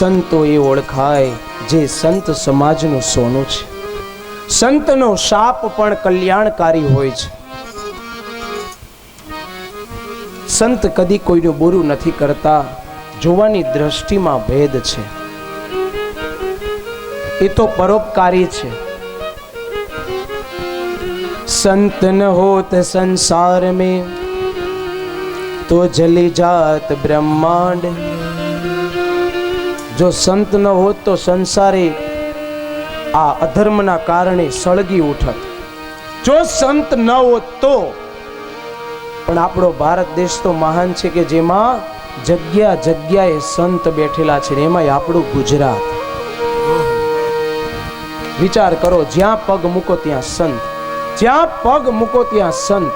સંતો એ ઓળખાય જે સંત સમાજનું સોનું છે. સંતનો શાપ પણ કલ્યાણકારી હોય છે. સંત કદી કોઈનું બુરું નથી કરતા. જોવાની દ્રષ્ટિમાં ભેદ છે. એ તો પરોપકારી છે. संत न होत संसार में तो जली जात ब्रह्मांड. जो संत न होत तो संसारे आ अधर्मना कारणे सळगी उठत. जो संत न होत तो. पण आपणो भारत देश तो महान छे के जेमा जग्या जग्याए संत बैठेला छे. एमांय आपणुं गुजरात. विचार करो, ज्यां पग मूको त्यां संत, જ્યાં પગ મૂકો ત્યાં સંત.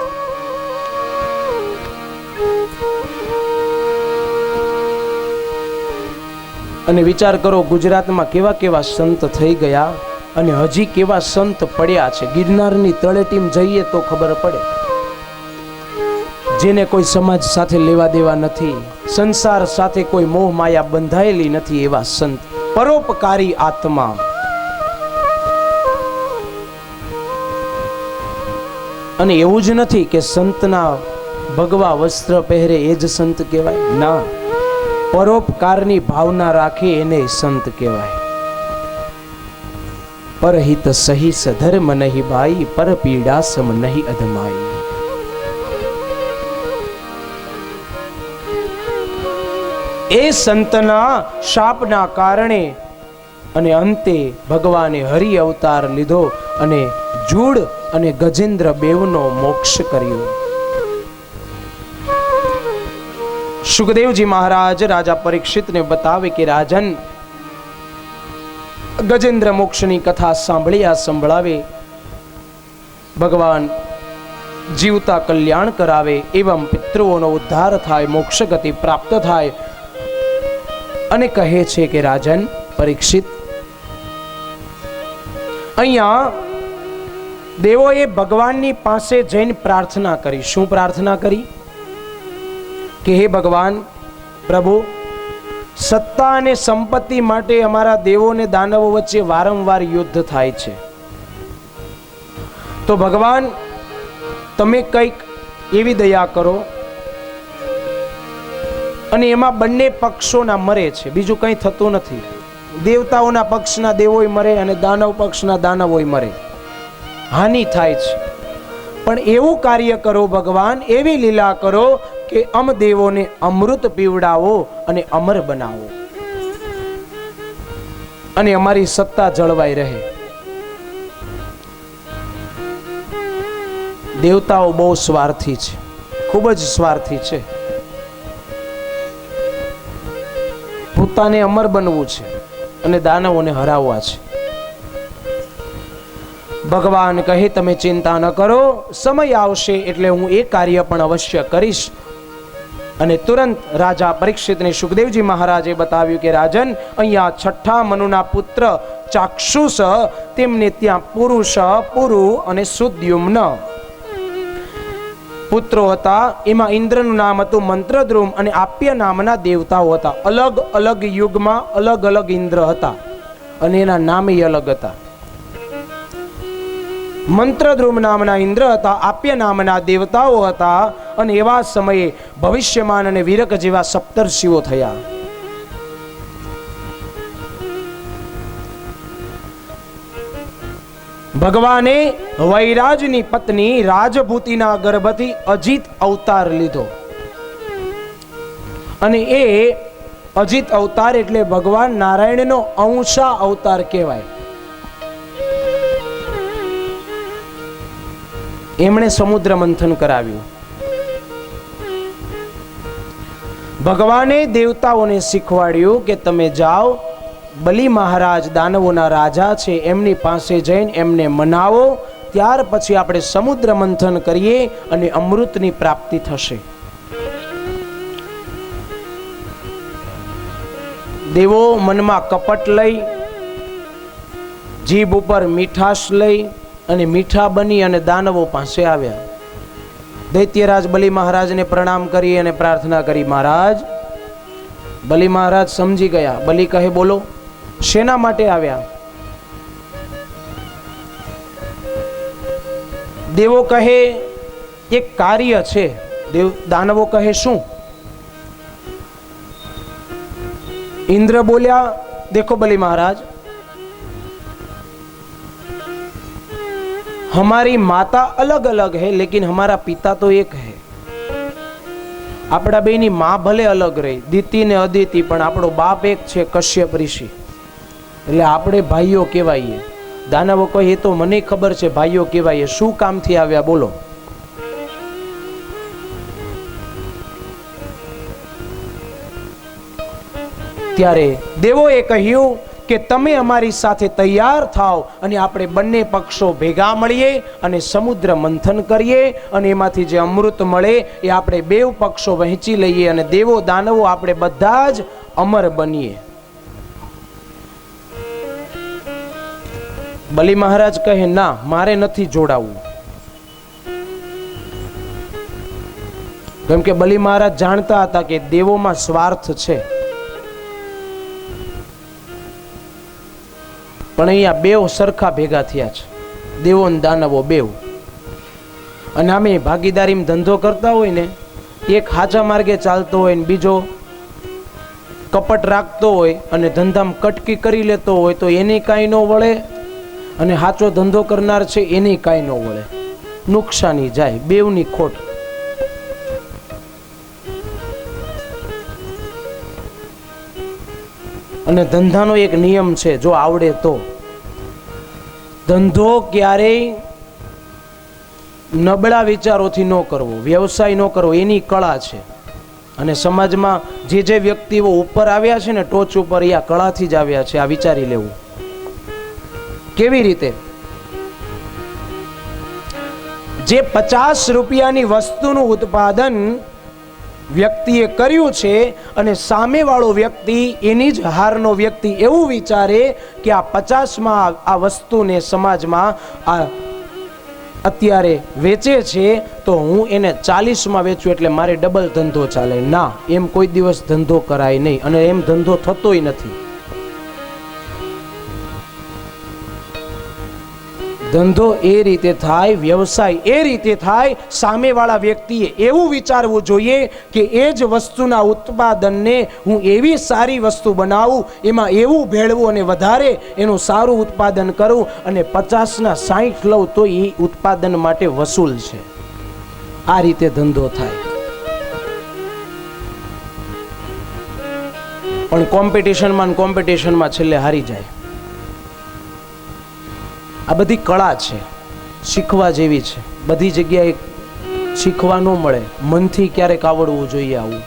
અને વિચાર કરો ગુજરાતમાં કેવા કેવા સંત થઈ ગયા અને હજી કેવા સંત પડ્યા છે. ગિરનારની તળેટીમાં જઈએ તો ખબર પડે. જેને કોઈ સમાજ સાથે લેવા દેવા નથી, સંસાર સાથે કોઈ મોહ માયા બંધાયેલી નથી, એવા સંત, પરોપકારી આત્મા. અને એવું જ નથી કે સંતના ભગવા વસ્ત્ર પહેરે એ જ સંત કહેવાય. ના, પરોપકારની ભાવના રાખે એને સંત કહેવાય. પરહિત સહી સધર્મ નહીં ભાઈ, પર પીડા સમ નહીં અધમાઈ. એ સંતના શાપના કારણે અને અંતે ભગવાને હરિ અવતાર લીધો અને જૂડ અને ગજેન્દ્ર બેવનો મોક્ષ કર્યો. સુખદેવજી મહારાજ રાજા પરીક્ષિતને બતાવે કે રાજન, ગજેન્દ્ર મોક્ષની કથા સંભળાવે. ભગવાન જીવતા કલ્યાણ કરાવે, એવં પિતૃઓનો ઉદ્ધાર થાય, મોક્ષ ગતિ પ્રાપ્ત થાય. અને કહે છે કે રાજન પરીક્ષિત, અહીંયા દેવોએ ભગવાનની પાસે જઈને પ્રાર્થના કરી. શું પ્રાર્થના કરી? કે હે ભગવાન, પ્રભુ, સત્તા અને સંપત્તિ માટે અમારા દેવો અને દાનવો વચ્ચે વારંવાર યુદ્ધ થાય છે. તો ભગવાન, તમે કંઈક એવી દયા કરો અને એમાં બંને પક્ષોના મરે છે, બીજું કંઈ થતું નથી. દેવતાઓના પક્ષના દેવોય મરે અને દાનવ પક્ષના દાનવોય મરે, હાનિ થાય છે. પણ એવું કાર્ય કરો ભગવાન, એવી લીલા કરો કે અમ દેવોને અમૃત પીવડાવો અને અમર બનાવો અને અમારી સત્તા જળવાઈ રહે. દેવતાઓ બહુ સ્વાર્થી છે, ખૂબ જ સ્વાર્થી છે. પોતાને અમર બનવું છે અને દાનવોને હરાવવા છે. ભગવાન કહે તમે ચિંતા ન કરો, સમય આવશે એટલે હું એ કાર્ય પણ અવશ્ય કરીશ. અને તુરંત રાજા પરીક્ષિતને સુખદેવજી મહારાજે બતાવ્યું કે રાજન, અહીંયા છઠ્ઠા મનુના પુત્ર ચાક્ષુષ, તેમને ત્યાં પુરુષ, પુરુ અને સુદ્યુમ્ન પુત્રો હતા. એમાં ઇન્દ્રનું નામ હતું મંત્રદ્રુમ અને આપ્ય નામના દેવતાઓ હતા. અલગ અલગ યુગમાં અલગ અલગ ઇન્દ્ર હતા અને એના નામ અલગ હતા. મંત્રદ્રુમ નામના ઇન્દ્ર હતા, આપ્ય નામના દેવતાઓ હતા. અને એવા સમયે ભવિષ્યમાન અને વીરક જેવા સપ્તર્ષિઓ થયા. ભગવાને વૈરાજની પત્ની રાજભૂતિના ગર્ભથી અજિત અવતાર લીધો. અને એ અજિત અવતાર એટલે ભગવાન નારાયણનો અંશા અવતાર કહેવાય. એમણે સમુદ્ર મંથન કરાવ્યું. ભગવાને દેવતાઓને શીખવાડ્યું કે તમે જાઓ, બલિ મહારાજ દાનવોના રાજા છે, એમની પાસે જઈને એમને મનાવો, ત્યાર પછી આપણે સમુદ્ર મંથન કરીએ અને અમૃતની પ્રાપ્તિ થશે. દેવો મનમાં કપટ લઈ, જીભ ઉપર મીઠાશ લઈ અને મીઠા બની અને દાનવો પાસે આવ્યા. દૈત્યરાજ બલિ મહારાજને પ્રણામ કરી અને પ્રાર્થના કરી, મહારાજ, બલિ મહારાજ સમજી ગયા. બલિ કહે, બોલો શેના માટે આવ્યા? દેવો કહે, એક કાર્ય છે. દાનવો કહે, શું? इंद्र बोलिया, देखो बलि महाराज, हमारी माता अलग अलग है लेकिन हमारा पिता तो एक है. આપણા બેની માં ભલે અલગ રહી, દિતિ ને અદિતિ, પણ આપણો બાપ એક છે, કશ્યપ ઋષિ. એટલે આપણે ભાઈઓ કહેવાઈએ. દાનવો કહે, એ તો મને ખબર છે, ભાઈઓ કહેવાઈએ. શું કામથી આવ્યા બોલો? ત્યારે દેવોએ કહ્યું કે તમે અમારી સાથે તૈયાર થાઓ અને આપણે બંને પક્ષો ભેગા મળીએ અને સમુદ્ર મંથન કરીએ અને એમાંથી જે અમૃત મળે એ આપણે બેવ પક્ષો વહેંચી લઈએ અને દેવો દાનવો આપણે બધા જ અમર બનીએ. બલિ મહારાજ કહે, ના, મારે નથી જોડાવું. કેમ કે બલિ મહારાજ જાણતા હતા કે દેવોમાં સ્વાર્થ છે. પણ અહીંયા બેવ સરખા ભેગા થયા છે, દેવો ને દાનવો બેવ. અને આમે ભાગીદારીમાં ધંધો કરતા હોય ને, એક હાચા માર્ગે ચાલતો હોય ને બીજો કપટ રાખતો હોય અને ધંધામાં કટકી કરી લેતો હોય તો એને કાંઈ ન વળે, અને સાચો ધંધો કરનાર છે એને કાંઈ ન વળે. નુકસાની જાય, બેવની ખોટ. અને ધંધાનો એક નિયમ છે, જો આવડે તો. ધંધો ક્યારેય નબળા વિચારોથી ન કરવો, વ્યવસાય ન કરવો, એની કળા છે. અને સમાજમાં જે જે વ્યક્તિઓ ઉપર આવ્યા છે ને, ટોચ ઉપર, એ આ કળાથી જ આવ્યા છે. આ વિચારી લેવું. કેવી રીતે? જે 50 રૂપિયાની વસ્તુનું ઉત્પાદન વ્યક્તિએ કર્યું છે અને સામેવાળો વ્યક્તિ, એની જ હારનો વ્યક્તિ એવું વિચારે કે આ 50માં આ વસ્તુને સમાજમાં આ અત્યારે વેચે છે તો હું એને 40માં વેચું એટલે મારે ડબલ ધંધો ચાલે. ના, એમ કોઈ દિવસ ધંધો કરાય નહીં, અને એમ ધંધો થતોય નથી. ધંધો એ રીતે થાય, વ્યવસાય એ રીતે થાય, સામેવાળા વ્યક્તિએ એવું વિચારવું જોઈએ કે એ જ વસ્તુના ઉત્પાદનને હું એવી સારી વસ્તુ બનાવું, એમાં એવું ભેળવું અને વધારે એનું સારું ઉત્પાદન કરું અને 50ના 60 લઉં તો એ ઉત્પાદન માટે વસૂલ છે. આ રીતે ધંધો થાય. પણ કોમ્પિટિશનમાં છેલ્લે હારી જાય. આ બધી કળા છે, શીખવા જેવી છે. બધી જગ્યાએ શીખવા ન મળે, મનથી ક્યારેક આવડવું જોઈએ. આવું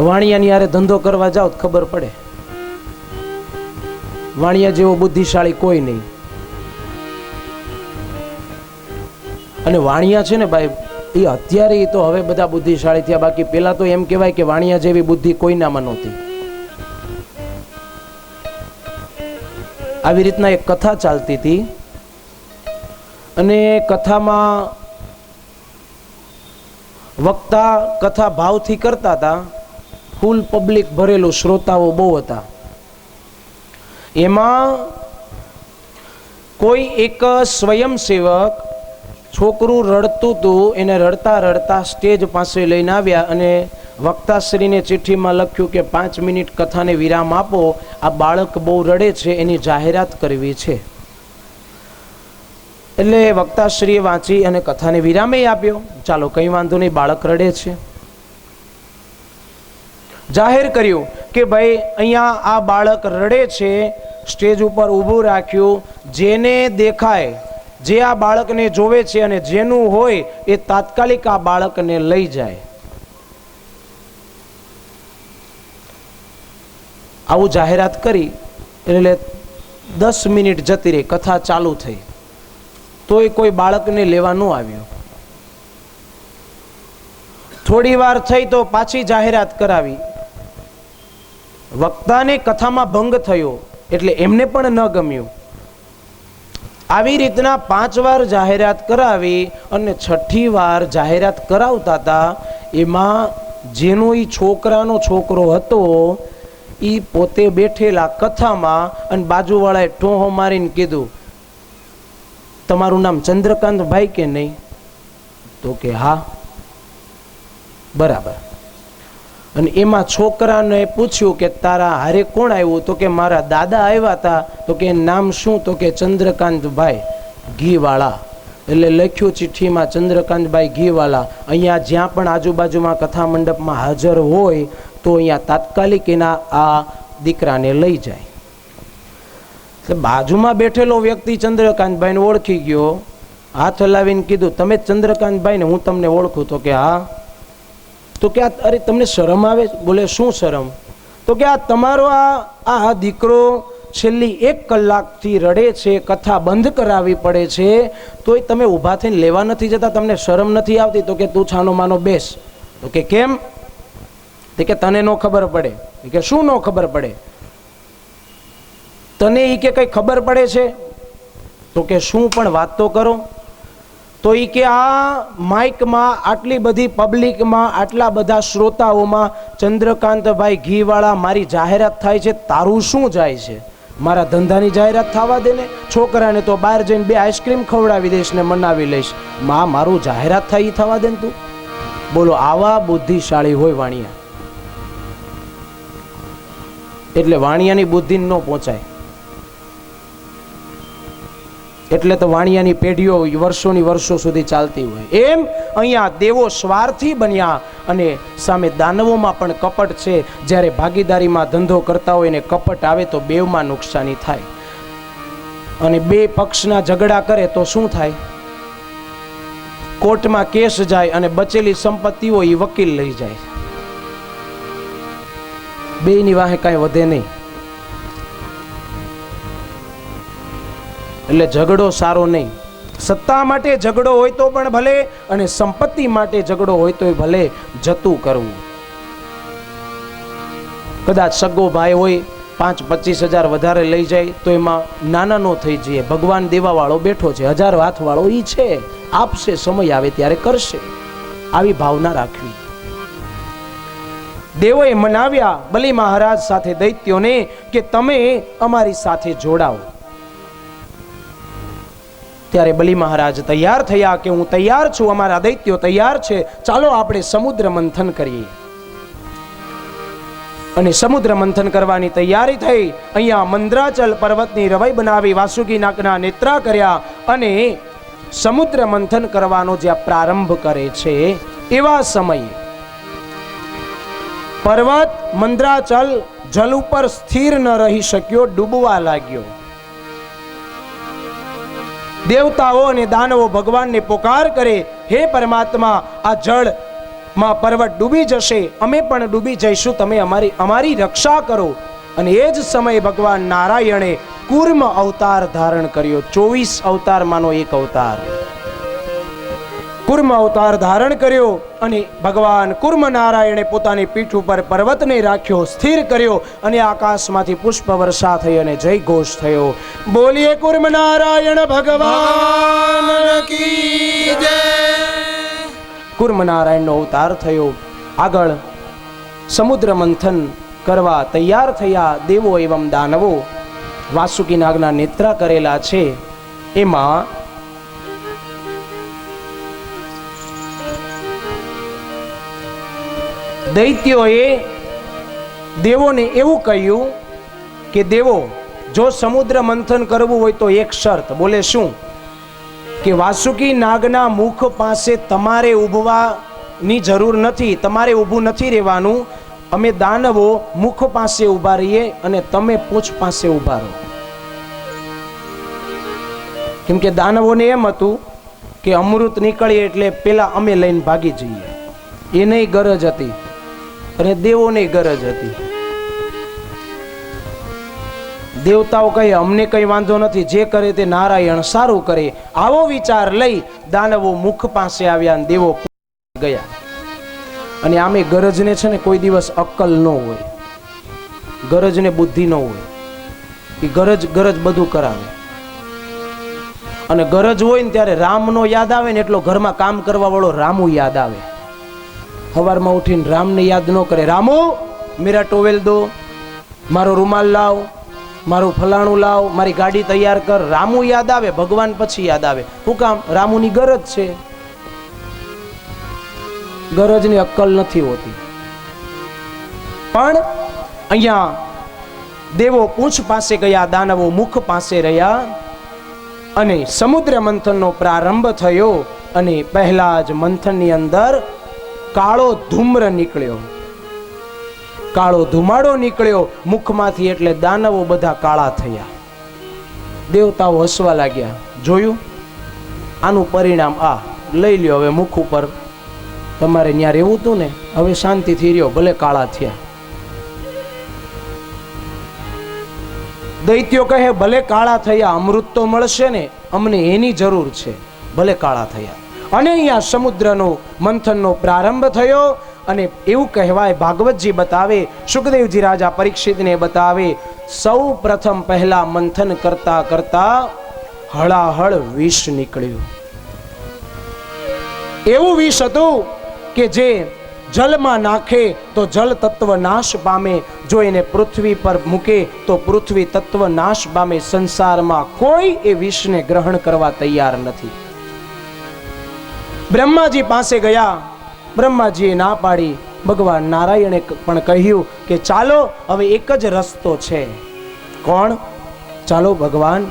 વાણિયાની યારે ધંધો કરવા જાઓ તો ખબર પડે. વાણિયા જેવો બુદ્ધિશાળી કોઈ નહીં. અને વાણિયા છે ને ભાઈ, એ અત્યારે તો હવે બધા બુદ્ધિશાળી થયા. બાકી પેલા તો એમ કહેવાય કે વાણિયા જેવી બુદ્ધિ કોઈનામાં નહોતી. આવી રીતના એક કથા ચાલતી હતી અને કથામાં વક્તા કથા ભાવથી કરતા હતા. ફૂલ પબ્લિક ભરેલું, શ્રોતાઓ બહુ હતા. એમાં કોઈ એક સ્વયંસેવક છોકરું રડતું હતું, એને રડતા રડતા સ્ટેજ પાસે લઈને આવ્યા અને વક્તાશ્રીને ચિઠ્ઠીમાં લખ્યું કે 5 મિનિટ કથાને વિરામ આપો, આ બાળક બહુ રડે છે, એની જાહેરાત કરવી છે. એટલે વક્તાશ્રીએ વાંચી અને કથાને વિરામ આપ્યો. ચાલો કંઈ વાંધો નહીં, બાળક રડે છે. જાહેર કર્યું કે ભાઈ અહીંયા આ બાળક રડે છે. સ્ટેજ ઉપર ઊભું રાખ્યું. જેને દેખાય, જે આ બાળકને જોવે છે અને જેનું હોય એ તાત્કાલિક આ બાળકને લઈ જાય. આવું જાહેરાત કરી એટલે 10 મિનિટ જતી રહી, કથા ચાલુ થઈ, તોય કોઈ બાળકને લેવા ન આવ્યું. થોડી વાર થઈ તો પાછી જાહેરાત કરાવી. વક્તાને કથામાં ભંગ થયો એટલે એમને પણ ન ગમ્યું. આવી રીતના 5 વાર જાહેરાત કરાવી અને 6ઠી વાર જાહેરાત કરાવતા હતા. એમાં જેનો એ છોકરાનો છોકરો હતો એ પોતે બેઠેલા કથામાં અને બાજુવાળાએ ટોહો મારીને કીધું, તમારું નામ ચંદ્રકાંતભાઈ કે નહીં? તો કે હા. બરાબર. અને એમાં છોકરાને પૂછ્યું કે તારા હારે કોણ આવ્યું? તો કે મારા દાદા આવ્યા હતા. તો કે નામ શું? તો કે ચંદ્રકાંતભાઈ ઘીવાળા. એટલે લખ્યું ચિઠ્ઠીમાં ચંદ્રકાંતભાઈ ઘીવાળા. અહીંયા જ્યાં પણ આજુબાજુમાં કથા મંડપમાં હાજર હોય તો અહીંયા તાત્કાલિક એના આ દીકરાને લઈ જાય. બાજુમાં બેઠેલો વ્યક્તિ ચંદ્રકાંતભાઈને ઓળખી ગયો. હાથ હલાવીને કીધું, તમે ચંદ્રકાંતભાઈ ને હું તમને ઓળખું? તો કે હા. તો કે અરે તમને શરમ આવે? બોલે શું શરમ? તો કે આ તમારો આ દીકરો છેલ્લી 1 કલાકથી રડે છે, કથા બંધ કરાવી પડે છે, તોય તમે ઊભા થઈને લેવા નથી જતા, તમને શરમ નથી આવતી? તો કે તું છાનો માનો બેસ. તો કે કેમ? તો કે તને નો ખબર પડે. કે શું નો ખબર પડે? તને એ કે કઈ ખબર પડે છે? તો કે શું પણ વાત તો કરો. તો એ કે આ માઇકમાં આટલી બધી પબ્લિકમાં આટલા બધા શ્રોતાઓમાં ચંદ્રકાંતભાઈ ઘીવાળા મારી જાહેરાત થાય છે, તારું શું જાય છે? મારા ધંધાની જાહેરાત થવા દે ને. છોકરાને તો બહાર જઈને 2 આઈસ્ક્રીમ ખવડાવી દઈશ ને મનાવી લઈશ. મારું જાહેરાત થાય એ થવા દે ને તું. બોલો, આવા બુદ્ધિશાળી હોય વાણિયા. એટલે વાણિયાની બુદ્ધિ ન પહોંચાય. એટલે તો વાણિયાની પેઢીઓ વર્ષોની વર્ષો સુધી ચાલતી હોય. એમ અહીંયા દેવો સ્વાર્થી બન્યા અને સામે દાનવોમાં પણ કપટ છે. જ્યારે ભાગીદારીમાં ધંધો કરતા હોય ને કપટ આવે તો બેવમાં નુકસાની થાય. અને 2 પક્ષના ઝઘડા કરે તો શું થાય? કોર્ટમાં કેસ જાય અને બચેલી સંપત્તિઓ એ વકીલ લઈ જાય. બેયની વાહે કાંઈ વધે નહીં. એટલે ઝઘડો સારો નહીં. સત્તા માટે ઝઘડો હોય તો પણ ભલે, અને સંપત્તિ માટે ઝઘડો હોય તો ભલે જતું કરવું. કદાચ સગો ભાઈ હોય 5-25 હજાર વધારે લઈ જાય તો એમાં નાના નો થઈ જઈએ. ભગવાન દેવા વાળો બેઠો છે, 1000 હાથ વાળો ઈ છે, આપશે, સમય આવે ત્યારે કરશે. આવી ભાવના રાખવી. દેવોએ મનાવ્યા બલિ મહારાજ સાથે દૈત્યોને કે તમે અમારી સાથે જોડાઓ. ત્યારે બલિ મહારાજ તૈયાર થયા કે હું તૈયાર છું, અમારા દૈત્યો તૈયાર છે, ચાલો આપણે સમુદ્ર મંથન કરીએ. અને સમુદ્ર મંથન કરવાની તૈયારી થઈ. અહીંયા મંદ્રાચલ પર્વતની રવાઈ બનાવી વાસુકી નાગના નેત્રા કર્યા અને સમુદ્ર મંથન કરવાનો જ્યાં પ્રારંભ કરે છે એવા સમયે પર્વત મંદ્રાચલ જલ ઉપર સ્થિર ન રહી શક્યો, ડૂબવા લાગ્યો. દેવતાઓ અને દાનવો ભગવાનને પોકાર કરે, હે પરમાત્મા, આ જળમાં પર્વત ડૂબી જશે, અમે પણ ડૂબી જઈશું, તમે અમારી રક્ષા કરો. અને એ જ સમયે ભગવાન નારાયણે કુર્મ અવતાર ધારણ કર્યો. 24 અવતારમાંનો એક અવતાર કુર્મ અવતાર ધારણ કર્યો. અને ભગવાન કુર્મ નારાયણે પોતાની પીઠ ઉપર પર્વતને રાખ્યો, સ્થિર કર્યો અને આકાશમાંથી પુષ્પ વર્ષા થઈ અને જય ઘોષ થયો. બોલીએ કુર્મ નારાયણ ભગવાન કી જય. કુર્મ નારાયણનો અવતાર થયો. આગળ સમુદ્ર મંથન કરવા તૈયાર થયા દેવો એવં દાનવો. વાસુકી નાગના નેત્રા કરેલા છે. એમાં દૈત્યોએ દેવોને એવું કહ્યું કે દેવો, જો સમુદ્ર મંથન કરવું હોય તો એક શરત. બોલે શું? કે વાસુકી નાગના મુખ પાસે તમારે ઊભવાની જરૂર નથી, તમારે ઊભું નથી રહેવાનું. અમે દાનવો મુખ પાસે ઊભા રહીએ અને તમે પૂંછ પાસે ઊભા રહો. કેમ કે દાનવોને એમ હતું કે અમૃત નીકળીએ એટલે પેલા અમે લઈને ભાગી જઈએ. એને ગરજ હતી અને દેવોને ગરજ હતી. દેવતાઓ કહે અમને કઈ વાંધો નથી, જે કરે તે નારાયણ સારું કરે. આવો વિચાર લઈ દાનવો મુખ પાસે આવ્યા અને દેવો ગયા. અને આમે ગરજને છે ને કોઈ દિવસ અક્કલ ન હોય, ગરજને બુદ્ધિ ન હોય. એ ગરજ બધું કરાવે. અને ગરજ હોય ને ત્યારે રામનો યાદ આવે ને એટલો ઘરમાં કામ કરવા વાળો રામુ યાદ આવે. સવારમાં ઉઠીને રામને યાદ ન કરે, રામુ મેરા ટોવેલ દો, મારો રૂમાલ લાવ, મારું ફલાણું લાવ, મારી ગાડી તૈયાર કર. રામુ યાદ આવે, ભગવાન પછી યાદ આવે. શું કામ? રામુની ગરજ છે. ગરજની અક્કલ નથી હોતી. પણ અહીંયા દેવો પૂંછ પાસે ગયા, દાનવો મુખ પાસે રહ્યા અને સમુદ્ર મંથનનો પ્રારંભ થયો. અને પહેલા જ મંથનની અંદર કાળો ધૂમ્ર નીકળ્યો, કાળો ધુમાડો નીકળ્યો મુખમાંથી. એટલે દાનવો બધા કાળા થયા. દેવતાઓ હસવા લાગ્યા. જોયું, આનું પરિણામ આ. લઈ લ્યો હવે મુખ ઉપર, તમારે ત્યાં રહેવું હતું ને, હવે શાંતિથી રહ્યો, ભલે કાળા થયા. દૈત્યો કહે ભલે કાળા થયા, અમૃત તો મળશે ને, અમને એની જરૂર છે, ભલે કાળા થયા. અને અહીંયા સમુદ્રનો મંથનનો પ્રારંભ થયો. અને એવું કહેવાય, ભાગવતજી બતાવે, સુખદેવજી રાજા પરીક્ષિતને બતાવે, સૌ પ્રથમ પહેલા મંથન કરતા કરતા હળાહળ વિષ નીકળ્યું. એવું વિષ હતું કે જે જલમાં નાખે તો જલ તત્વ નાશ પામે, જો એને પૃથ્વી પર મૂકે તો પૃથ્વી તત્વ નાશ પામે. સંસારમાં કોઈ એ વિષને ગ્રહણ કરવા તૈયાર નથી. બ્રહ્માજી પાસે ગયા, બ્રહ્માજીએ ના પાડી. ભગવાન નારાયણે પણ કહ્યું કે ચાલો હવે એક જ રસ્તો છે. કોણ? ચાલો ભગવાન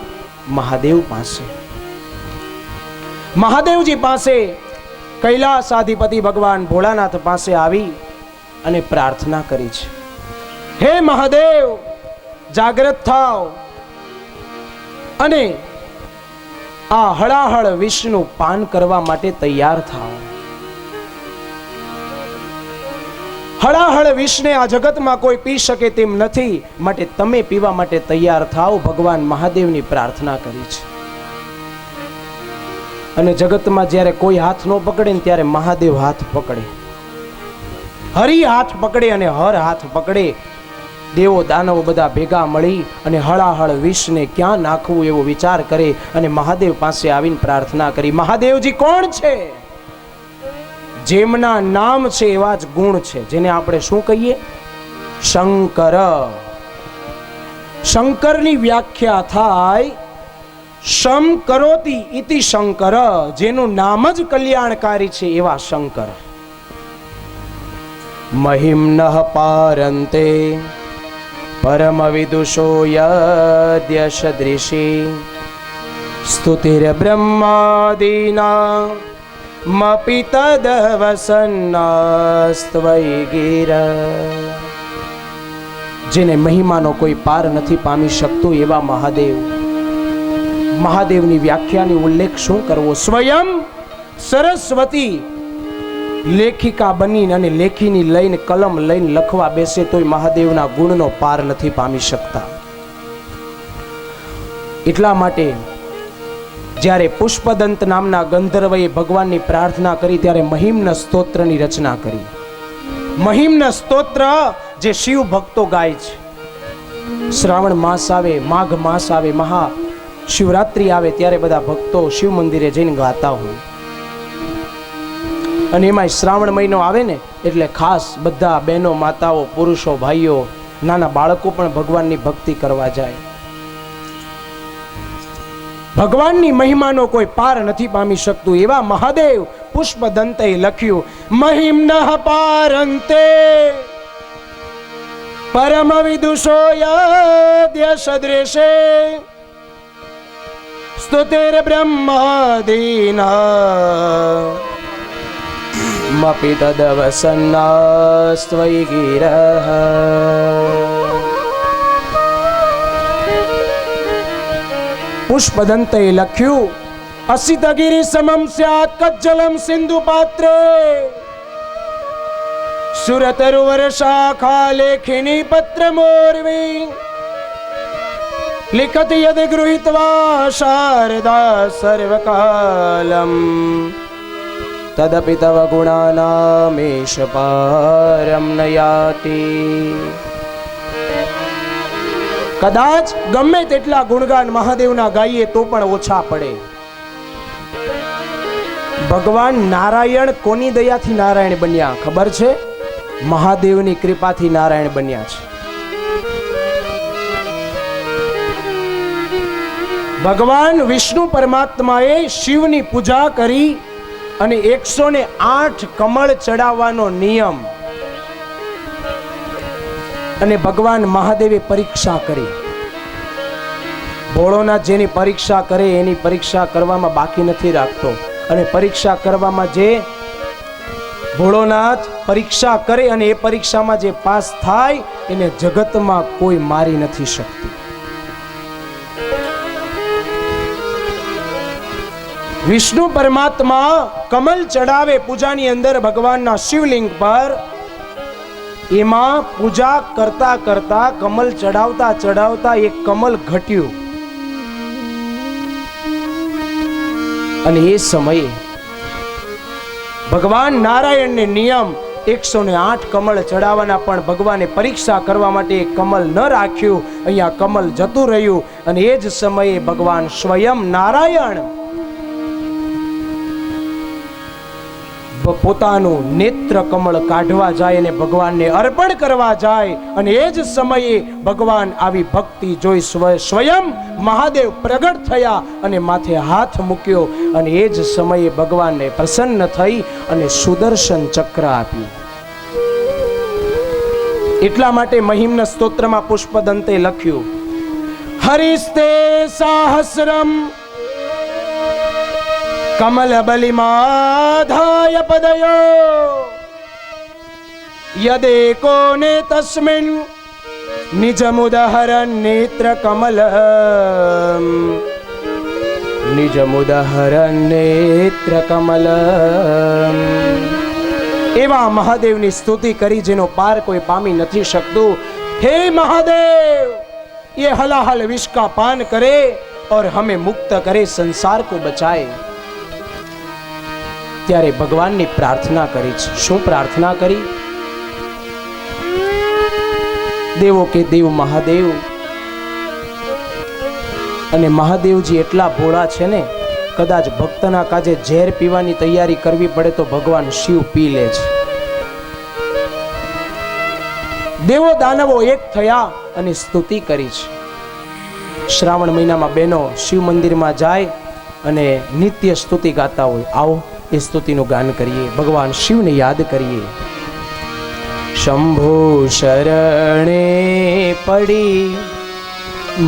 મહાદેવ પાસે. મહાદેવજી પાસે, કૈલાસાધિપતિ ભગવાન ભોળાનાથ પાસે આવી અને પ્રાર્થના કરી છે, હે મહાદેવ, જાગ્રત થાઓ અને આ હળાહળ વિષનું પાન કરવા માટે તૈયાર થાઓ. હળાહળ વિષને આ જગતમાં કોઈ પી શકે તેમ નથી, માટે તમે પીવા માટે તૈયાર થાઓ. ભગવાન મહાદેવની પ્રાર્થના કરી છે. અને જગતમાં જ્યારે કોઈ હાથ ન પકડે ને ત્યારે મહાદેવ હાથ પકડે, હરિ હાથ પકડે અને હર હાથ પકડે. દેવો દાનવો બધા ભેગા મળી અને હળાહળ વિષને ક્યાં નાખવું એવો વિચાર કરે અને મહાદેવ પાસે આવીને પ્રાર્થના કરી. મહાદેવજી કોણ છે? જેમના નામ છે એવા જ ગુણ છે, જેને આપણે શું કહીએ? શંકર. શંકરની વ્યાખ્યા થાય શમ કરોતિ ઇતિ શંકર, જેનું નામ જ કલ્યાણકારી છે એવા શંકર. મહિમ્નઃ પારંતે પરમ વિદુષો યદ્ય સદૃશી સ્તુતિર બ્રહ્માદીના મપી તદવસન્નાસ્ત્વયિ ગિરા. જેને મહિમાનો કોઈ પાર નથી પામી શકતું એવા મહાદેવ. મહાદેવની વ્યાખ્યાની ઉલ્લેખ શું કરવો? સ્વયં સરસ્વતી લેખિકા બનીને અને લેખીની લઈને કલમ લઈને લખવા બેસે તોય મહાદેવના ગુણનો પાર નથી પામી શકતા. એટલા માટે જ્યારે પુષ્પદંત નામના ગંધર્વએ ભગવાનની પ્રાર્થના કરી ત્યારે મહિમ્ન સ્તોત્રની રચના કરી. મહિમ્ન સ્તોત્ર જે શિવ ભક્તો ગાય છે. શ્રાવણ માસ આવે, માઘ માસ આવે, મહા શિવરાત્રી આવે ત્યારે બધા ભક્તો શિવ મંદિરે જઈને ગાતા હોય. અને એમાં શ્રાવણ મહિનો આવે ને એટલે ખાસ બધા બહેનો, માતાઓ, પુરુષો, ભાઈઓ, નાના બાળકો પણ ભગવાનની ભક્તિ કરવા જાય. ભગવાનની મહિમાનો કોઈ પાર નથી પામી શકતું એવા મહાદેવ પુષ્પદંતે લખ્યું, મહિમ્નઃ પારંતે પરમ વિદુષો યદ્ય સદૃશે સ્તુતિર બ્રહ્માદીના મપી તદવસન્નાસ્ત્વયિ ગિરઃ. પુષ્પદંતે લખ્યું, અસિતગિરિ સમમ સ્યાત કજ્જલમ સિંધુ પાત્રે સુરતરુવર શાખા લેખિની પત્ર મોરવી લિખત યદ ગૃહીત્વા શારદા સર્વકાલમ તદપિ તવ ગુણાનામેશ પારમ ન યાતિ. કદાચ ગમે તેટલા ગુણગાન મહાદેવના ગાઈએ તો પણ ઓછા પડે. ભગવાન નારાયણ કોની દયાથી નારાયણ બન્યા ખબર છે? મહાદેવની કૃપાથી નારાયણ બન્યા છે. ભગવાન વિષ્ણુ પરમાત્માએ શિવની પૂજા કરી અને 108 કમળ ચડાવવાનો નિયમ અને ભગવાન મહાદેવે પરીક્ષા કરી. ભોળોનાથ જેની પરીક્ષા કરે એની પરીક્ષા કરવામાં બાકી નથી રાખતો, અને પરીક્ષા કરવામાં જે ભોળોનાથ પરીક્ષા કરે અને એ પરીક્ષામાં જે પાસ થાય એને જગતમાં કોઈ મારી નથી શકતું. વિષ્ણુ પરમાત્મા કમલ ચડાવે પૂજાની અંદર ભગવાનના શિવલિંગ પર, એમાં પૂજા કરતા કરતા કમલ ચડાવતા ચડાવતા એક કમલ ઘટ્યું અને એ સમયે ભગવાન નારાયણને નિયમ 108 કમળ ચડાવવાના, પણ ભગવાને પરીક્ષા કરવા માટે એક કમલ ન રાખ્યું. અહીંયા કમલ જતું રહ્યું અને એ જ સમયે ભગવાન સ્વયં નારાયણ પોતાનું નેત્ર કમળ કાઢવા જાય અને ભગવાનને અર્પણ કરવા જાય, અને એ જ સમયે ભગવાન આવી ભક્તિ જોઈ સ્વયં મહાદેવ પ્રગટ થયા અને માથે હાથ મૂક્યો, અને એ જ સમયે ભગવાનને પ્રસન્ન થઈ અને સુદર્શન ચક્ર આપ્યું. એટલા માટે મહિમ્ન સ્તોત્રમાં પુષ્પદંતે લખ્યું, હરિસ્તે સાહસ્રમ કમલ બલિમાધાય પદયો યદેકોને તસ્મિન નિજમુદહર નેત્ર કમલ નિજમુદહર નેત્ર કમલ. એવા મહાદેવની સ્તુતિ કરી જેનો પાર કોઈ પામી નથી શકતું. હે મહાદેવ, ये हलाहल विष का पान करे और हमें मुक्त करे, संसार को बचाए. ત્યારે ભગવાનની પ્રાર્થના કરી છે. શું પ્રાર્થના કરી? દેવો કે દેવ મહાદેવ, અને મહાદેવજી એટલા ભોળા છે ને, કદાચ ભક્તના કાજે ઝેર પીવાની તૈયારી કરવી પડે તો ભગવાન શિવ પી લે છે. દેવો દાનવો એક થયા અને સ્તુતિ કરી છે. શ્રાવણ મહિનામાં બહેનો શિવ મંદિરમાં જાય અને નિત્ય સ્તુતિ ગાતા હોય. આવો એ સ્તુતિનું ગાન કરીએ, ભગવાન શિવને યાદ કરીએ. શંભો શરણે પડી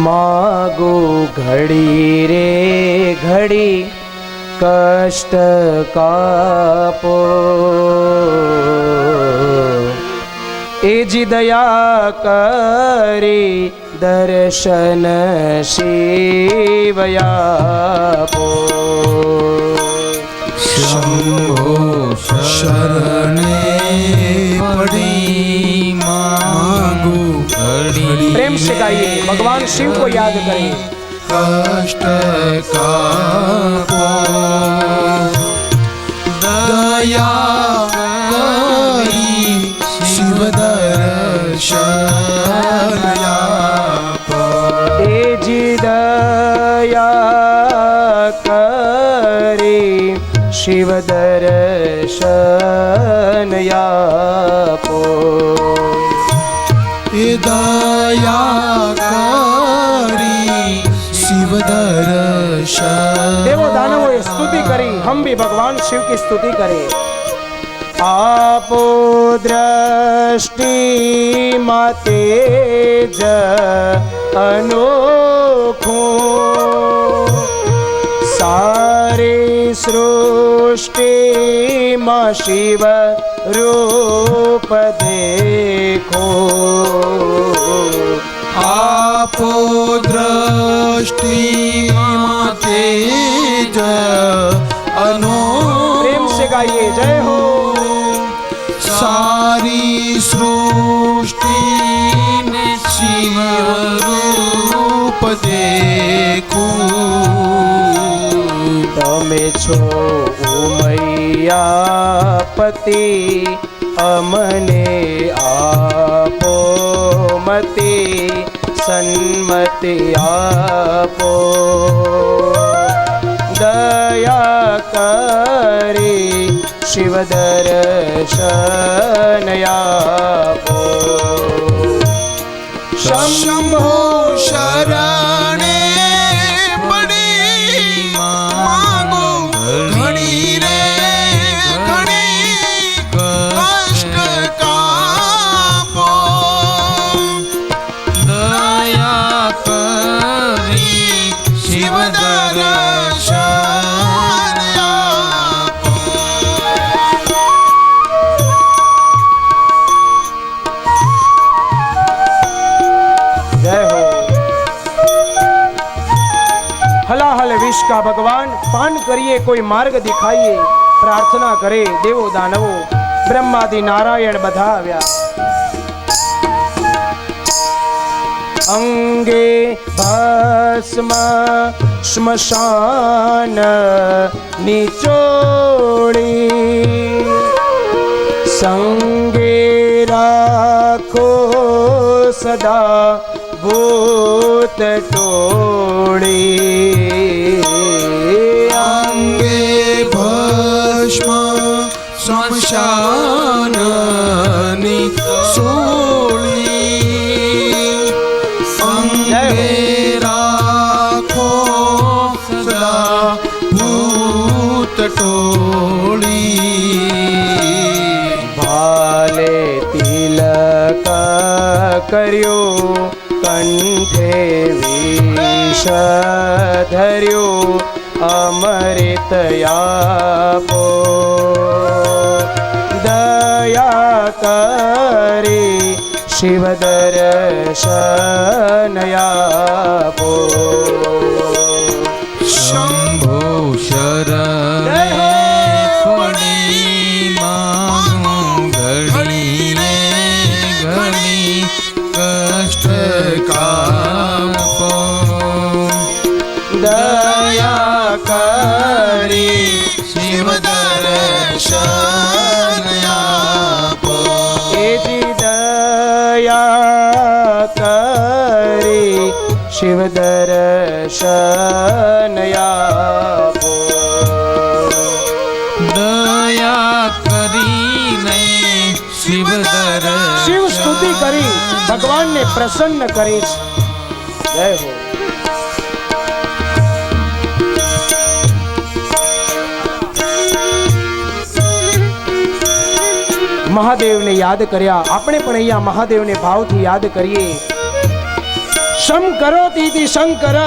માગો ઘડી રે ઘડી, કષ્ટ કાપો એજી દયા કરી, દર્શન શિવયાપો. શંભો શરણે પડી માગો ઘડી. प्रेम से गाइए, भगवान शिव को याद करें. कष्ट कापो दया करी, शिव दर्शन यापो. एजी दया કરી, શિવ દર્શન યાપો. એ દયા કરી, શિવ દર્શન. દેવો દાનવોએ સ્તુતિ કરી, હમ ભી ભગવાન શિવ की स्तुति करें. आपो दृष्टि માં તેજ અનોખું, સારી સૃષ્ટિમાં શિવ રૂપ દેખો. આપો દ્રષ્ટિમાં તેજ અનો. प्रेम से गाइए, जय हो. सारी सृष्टि में शिव रूप देखूं. તમે છો ઉમૈયાપતિ, અમને આપો મતિ, સન્મતિ આપો. દયા કરી શિવ દર્શન આપો શંભો શરણે પડી માંગો ઘણી રે ઘણી કષ્ટ કાપો દયા કરી શિવ દર્શન આપો जय हो हलाहल विष का भगवान पान करिए कोई मार्ग दिखाइए प्रार्थना करे देवो दानवो ब्रह्मादि नारायण बधा આવ્યા अंगे भस्म श्मशान निचोड़ी संगे राखो सदा भूत टोड़ी અંગે ભસ્મ સ્મશાનની સોળી અંગે રાખો સદા ભૂત ટોળી ભાલે તિલક કર્યો કંઠે વિષ ધર્યો અમૃત આપો દયા કરી શિવ દર્શન આપો શંભો શરણે પડી માંગો ઘણી રે ઘણી કષ્ટ કાપો દયા કરી શિવ દર્શન આપો એજી દયા કરી શિવ દર્શન આપો દયા કરીને શિવ દર્શન શિવ સ્તુતિ કરી ભગવાનને પ્રસન્ન કરે છે જય હો મહાદેવને યાદ કર્યા આપણે પણ અહીંયા મહાદેવને ભાવથી યાદ કરીએ શંકરો તીતિ શંકર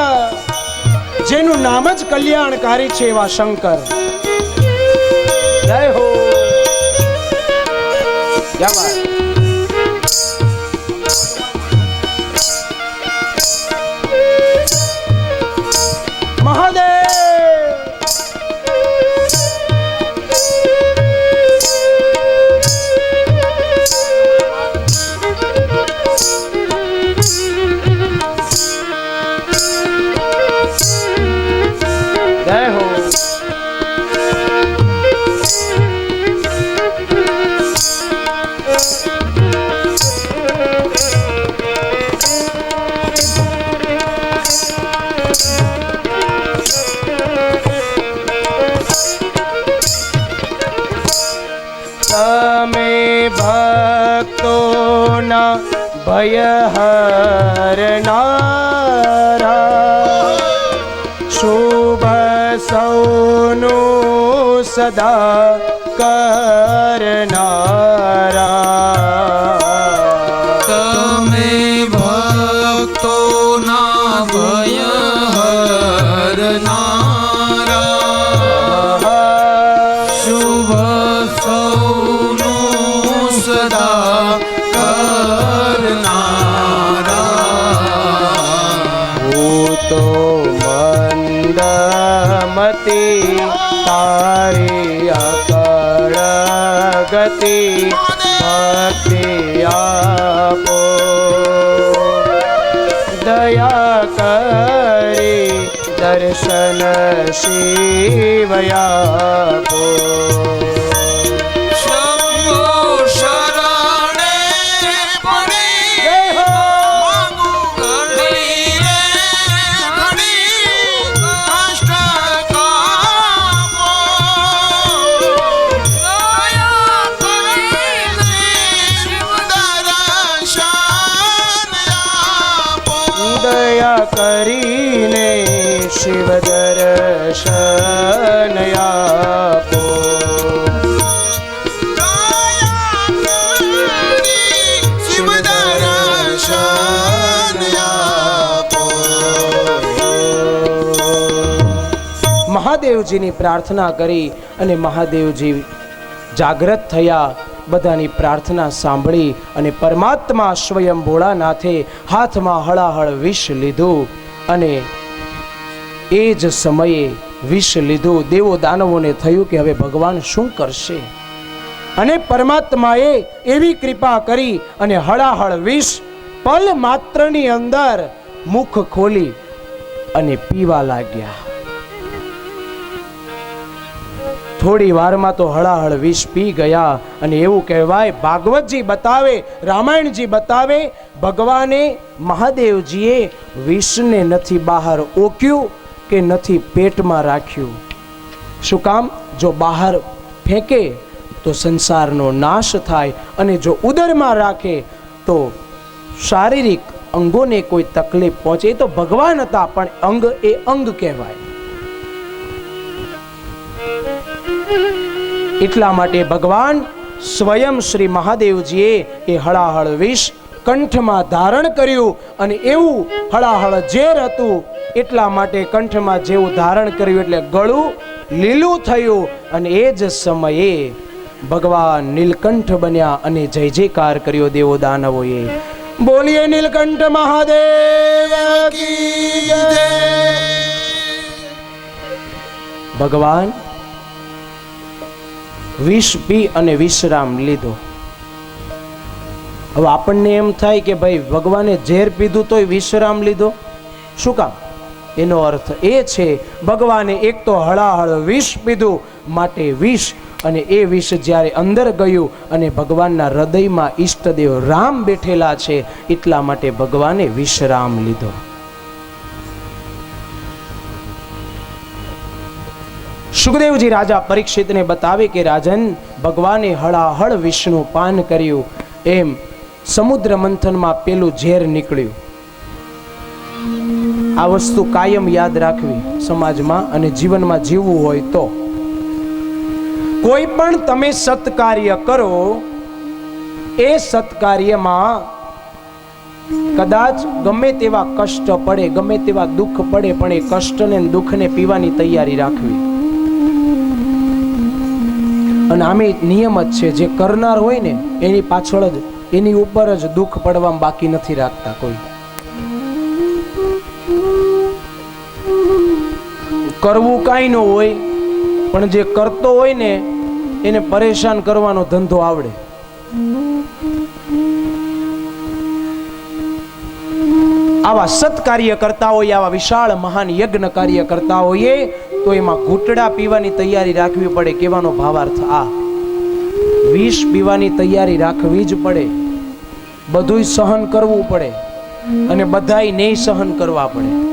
જેનું નામ જ કલ્યાણકારી છે એવા શંકર જય હો क्या बात महादेव जय हो તમે ભક્તોના ભય હરનારા શુભ સૌનું સદા કરનારા તમે ભક્તોના ભય હરનારા શુભ સૌનું સદા કરનારા ભૂતો મંદમતી તારી અકળ ગતિ ભક્તિ આપો દયા કરી દર્શન શિવ આપો શંભો શરણે પડી જય હો માંગુ ઘણી રે ઘણી કષ્ટ કાપો શિવ દર્શન આપો શિવ દર્શન આપો મહાદેવજીની પ્રાર્થના કરી અને મહાદેવજી જાગ્રત થયા બધાની પ્રાર્થના સાંભળી અને પરમાત્મા સ્વયં ભોળાનાથે હાથમાં હળાહળ વિષ લીધું અને એ જ સમયે વિષ લીધું દેવો દાનવોને થયું કે હવે ભગવાન શું કરશે અને પરમાત્માએ એવી કૃપા કરી અને હળાહળ વિષ પલ માત્રની અંદર મુખ ખોલી અને પીવા લાગ્યા થોડી વારમાં તો હળાહળ વિષ પી ગયા અને એવું કહેવાય ભાગવતજી બતાવે રામાયણજી બતાવે ભગવાને મહાદેવજીએ વિષને નથી બહાર ઓક્યું કે નથી પેટમાં રાખ્યું શું કામ જો બહાર ફેંકે તો સંસારનો નાશ થાય અને જો ઉદરમાં રાખે તો શારીરિક અંગોને કોઈ તકલીફ પહોંચે તો ભગવાન હતા પણ અંગ એ અંગ કહેવાય એટલા માટે ભગવાન સ્વયં શ્રી મહાદેવજીએ એ હળાહળ વિષ કંઠમાં ધારણ કર્યું અને એવું હળાહળ ઝેર હતું એટલા માટે કંઠમાં જેવું ધારણ કર્યું એટલે ગળું લીલું થયું અને એ જ સમયે ભગવાન નીલકંઠ બન્યા અને જય જયકાર કર્યો દેવો દાનવોએ બોલીએ નીલકંઠ મહાદેવ કી જય ભગવાન વિષ પી અને વિશ્રામ લીધો હવે આપણને એમ થાય કે ભાઈ ભગવાને ઝેર પીધું તોય વિશ્રામ લીધો શું કામ એનો અર્થ એ છે ભગવાને એક તો હળાહળ વિષ પીધું માટે વિષ અને એ વિષ જ્યારે અંદર ગયું અને ભગવાનના હૃદયમાં ઈષ્ટદેવ રામ બેઠેલા છે એટલા માટે ભગવાને વિશ્રામ લીધો સુખદેવજી રાજા પરીક્ષિતને બતાવે કે રાજન ભગવાને હળાહળ વિષનું પાન કર્યું એમ સમુદ્ર મંથનમાં પેલું ઝેર નીકળ્યું આ વસ્તુ કાયમ યાદ રાખવી સમાજમાં અને જીવનમાં જીવવું હોય તો કોઈ પણ તમે સત્કાર્ય કરો એ સત્કાર્યમાં કદાચ ગમે તેવા કષ્ટ પડે ગમે તેવા દુઃખ પડે પણ એ કષ્ટને દુઃખને પીવાની તૈયારી રાખવી અને આમે નિયમ જ છે જે કરનાર હોય ને એની પાછળ જ એની ઉપર જ દુઃખ પડવામાં બાકી નથી રાખતા કોઈ કરવું કાંઈ ન હોય પણ જે કરતો હોય ને એને પરેશાન કરવાનો ધંધો આવડે આવા સત્કાર્ય કરતા હોય આવા વિશાળ મહાન યજ્ઞ કાર્ય કરતા હોઈએ તો એમાં ઘૂંટડા પીવાની તૈયારી રાખવી પડે કહેવાનો ભાવાર્થ આ વિષ પીવાની તૈયારી રાખવી જ પડે બધુંય સહન કરવું પડે અને બધાય નહીં સહન કરવા પડે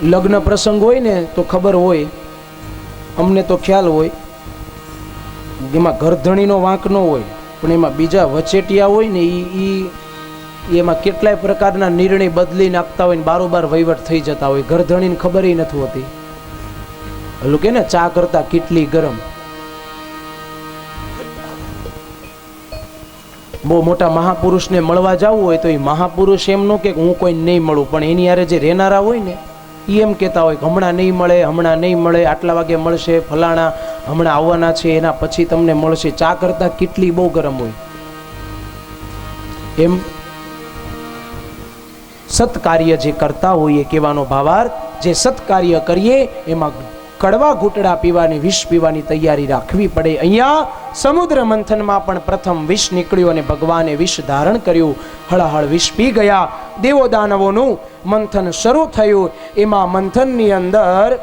લગ્ન પ્રસંગ હોય ને તો ખબર હોય અમને તો ખ્યાલ હોય એમાં ઘરધણીનો વાંક ન હોય પણ એમાં બીજા વચેટિયા હોય ને એમાં કેટલાય પ્રકારના નિર્ણય બદલી નાખતા હોય ને બારોબાર વહીવટ થઈ જતા હોય ઘરધણીને ખબર નથી હોતી ઓલું કે ને ચા કરતા કેટલી ગરમ બહુ મોટા મહાપુરુષને મળવા જવું હોય તો એ મહાપુરુષ એમ ન કે હું કોઈ નહીં મળું પણ એની હારે જે રહેનારા હોય ને એ એમ કહેતા હોય કે હમણાં નહીં મળે આટલા વાગે મળશે ફલાણા હમણાં આવવાના છે એના પછી તમને મળશે ચા કરતા કેટલી બહુ ગરમ હોય એમ સત્કાર્ય જે કરતા હોઈએ કહેવાનો ભાવાર્થ જે સત્કાર્ય કરીએ એમાં કડવા ઘૂંટડા પીવાની વિષ પીવાની તૈયારી રાખવી પડે અહીંયા સમુદ્ર મંથનમાં પણ પ્રથમ વિષ નીકળ્યું અને ભગવાને વિષ ધારણ કર્યું હળહળ વિષ પી ગયા દેવો દાનવોનું મંથન શરૂ થયું એમાં મંથનની અંદર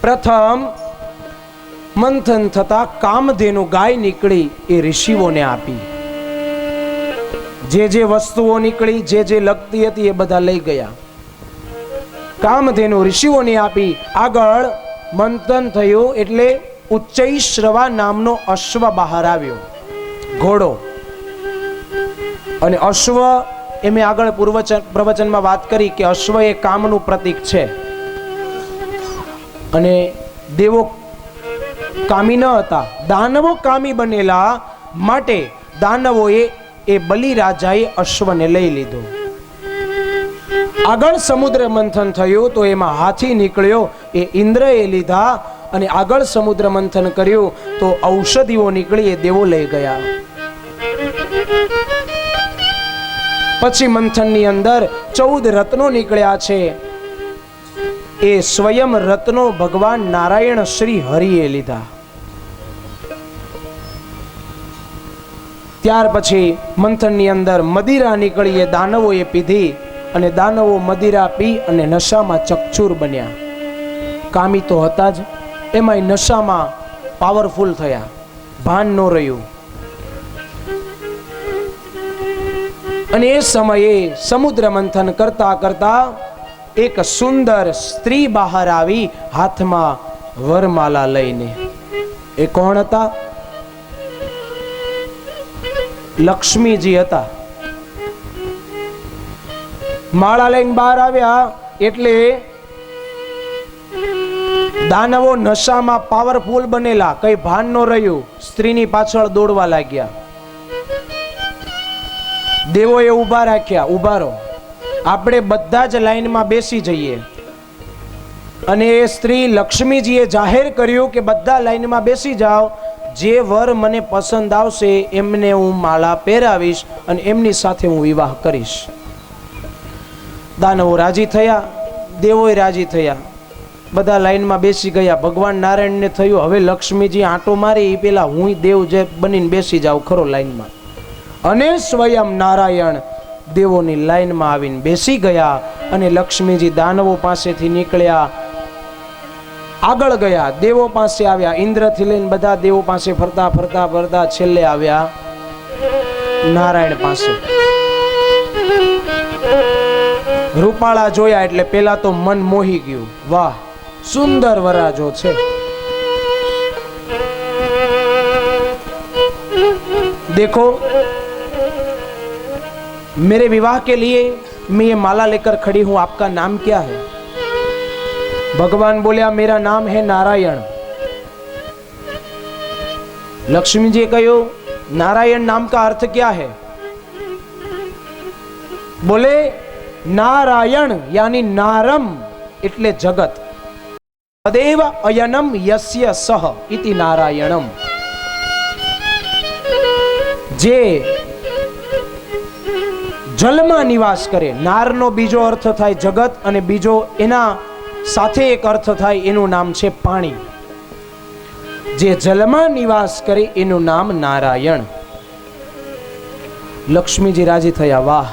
પ્રથમ મંથન થતા કામધેનુ ગાય નીકળી એ ઋષિઓને આપી જે વસ્તુઓ નીકળી જે લગતી હતી એ બધા લઈ ગયા કામધેનુ ઋષિઓને આપી આગળ મંથન થયું એટલે ઉચ્ચૈશ્રવા નામનો અશ્વ બહાર આવ્યો ઘોડો અને અશ્વ એ મેં આગળ પ્રવચનમાં વાત કરી કે અશ્વ એ કામનું પ્રતીક છે અને દેવો કામી ન હતા, દાનવો કામી બનેલા માટે દાનવોએ એ બલિરાજાએ અશ્વને લઈ લીધો. આગળ સમુદ્ર મંથન થયું તો એમાં હાથી નીકળ્યો, એ ઇન્દ્રએ લીધા. અને આગળ સમુદ્ર મંથન કર્યું તો ઔષધિઓ નીકળી, એ દેવો લઈ ગયા. પછી મંથનની અંદર 14 રત્નો નીકળ્યા છે. એ સ્વયં રત્નો ભગવાન નારાયણ શ્રી હરિએ લીધા. ત્યાર પછી મંથનની અંદર મદિરા નીકળી, એ દાનવોએ પીધી અને દાનવો મદિરા પી અને નશામાં ચકચૂર બન્યા. કામી તો હતા જ, એમાંય નશામાં પાવરફુલ થયા, ભાન ન રહ્યું. અને એ સમયે સમુદ્ર મંથન કરતા કરતા એક સુંદર સ્ત્રી બહાર આવી, હાથમાં વરમાલા લઈને. એ કોણ હતા? લક્ષ્મીજી હતા. માળા લઈને બહાર આવ્યા એટલે દાનવો નશામાં પાવરફુલ બનેલા, કઈ ભાન ન રહ્યું, સ્ત્રીની પાછળ દોડવા લાગ્યા. દેવોએ ઊભા રાખ્યા, ઊભા રહો, આપણે બધા જ લાઈનમાં બેસી જઈએ. અને એ સ્ત્રી લક્ષ્મીજીએ જાહેર કર્યું કે બધા લાઈનમાં બેસી જાઓ, જે વર મને પસંદ આવશે એમને હું માળા પહેરાવીશ અને એમની સાથે હું વિવાહ કરીશ. દાનવો રાજી થયા, દેવોએ રાજી થયા, બધા લાઈનમાં બેસી ગયા. ભગવાન નારાયણને થયું હવે લક્ષ્મીજી આંટો મારી એ પેલા હું દેવ જે બનીને બેસી જાઉં ખરો લાઈનમાં. અને સ્વયં નારાયણ દેવોની લાઈનમાં આવીને બેસી ગયા. અને લક્ષ્મીજી દાનવો પાસેથી નીકળ્યા, આગળ ગયા, દેવો પાસે આવ્યા. ઇન્દ્રથી લઈને બધા દેવો પાસે ફરતા ફરતા ફરતા છેલ્લે આવ્યા નારાયણ પાસે. રૂપાળા જોયા એટલે પેલા તો મન મોહી ગયું, વાહ સુંદર વરાજો છે. देखो मेरे विवाह के लिए मैं ये माला लेकर खड़ी हूं, आपका नाम क्या है? भगवान बोलिया मेरा नाम है नारायण. लक्ष्मी जी कहो नारायण नाम का अर्थ क्या है? बोले नारायण यानी नारम એટલે જગત. તદેવ અયનમ યસ્ય સહ ઇતિ નારાયણમ. જે જલમાં નિવાસ કરે, નારનો બીજો અર્થ થાય જગત અને બીજો એના સાથે એક અર્થ થાય એનું નામ છે પાણી. જે જલમાં નિવાસ કરે એનું નામ નારાયણ. લક્ષ્મીજી રાજી થયા, વાહ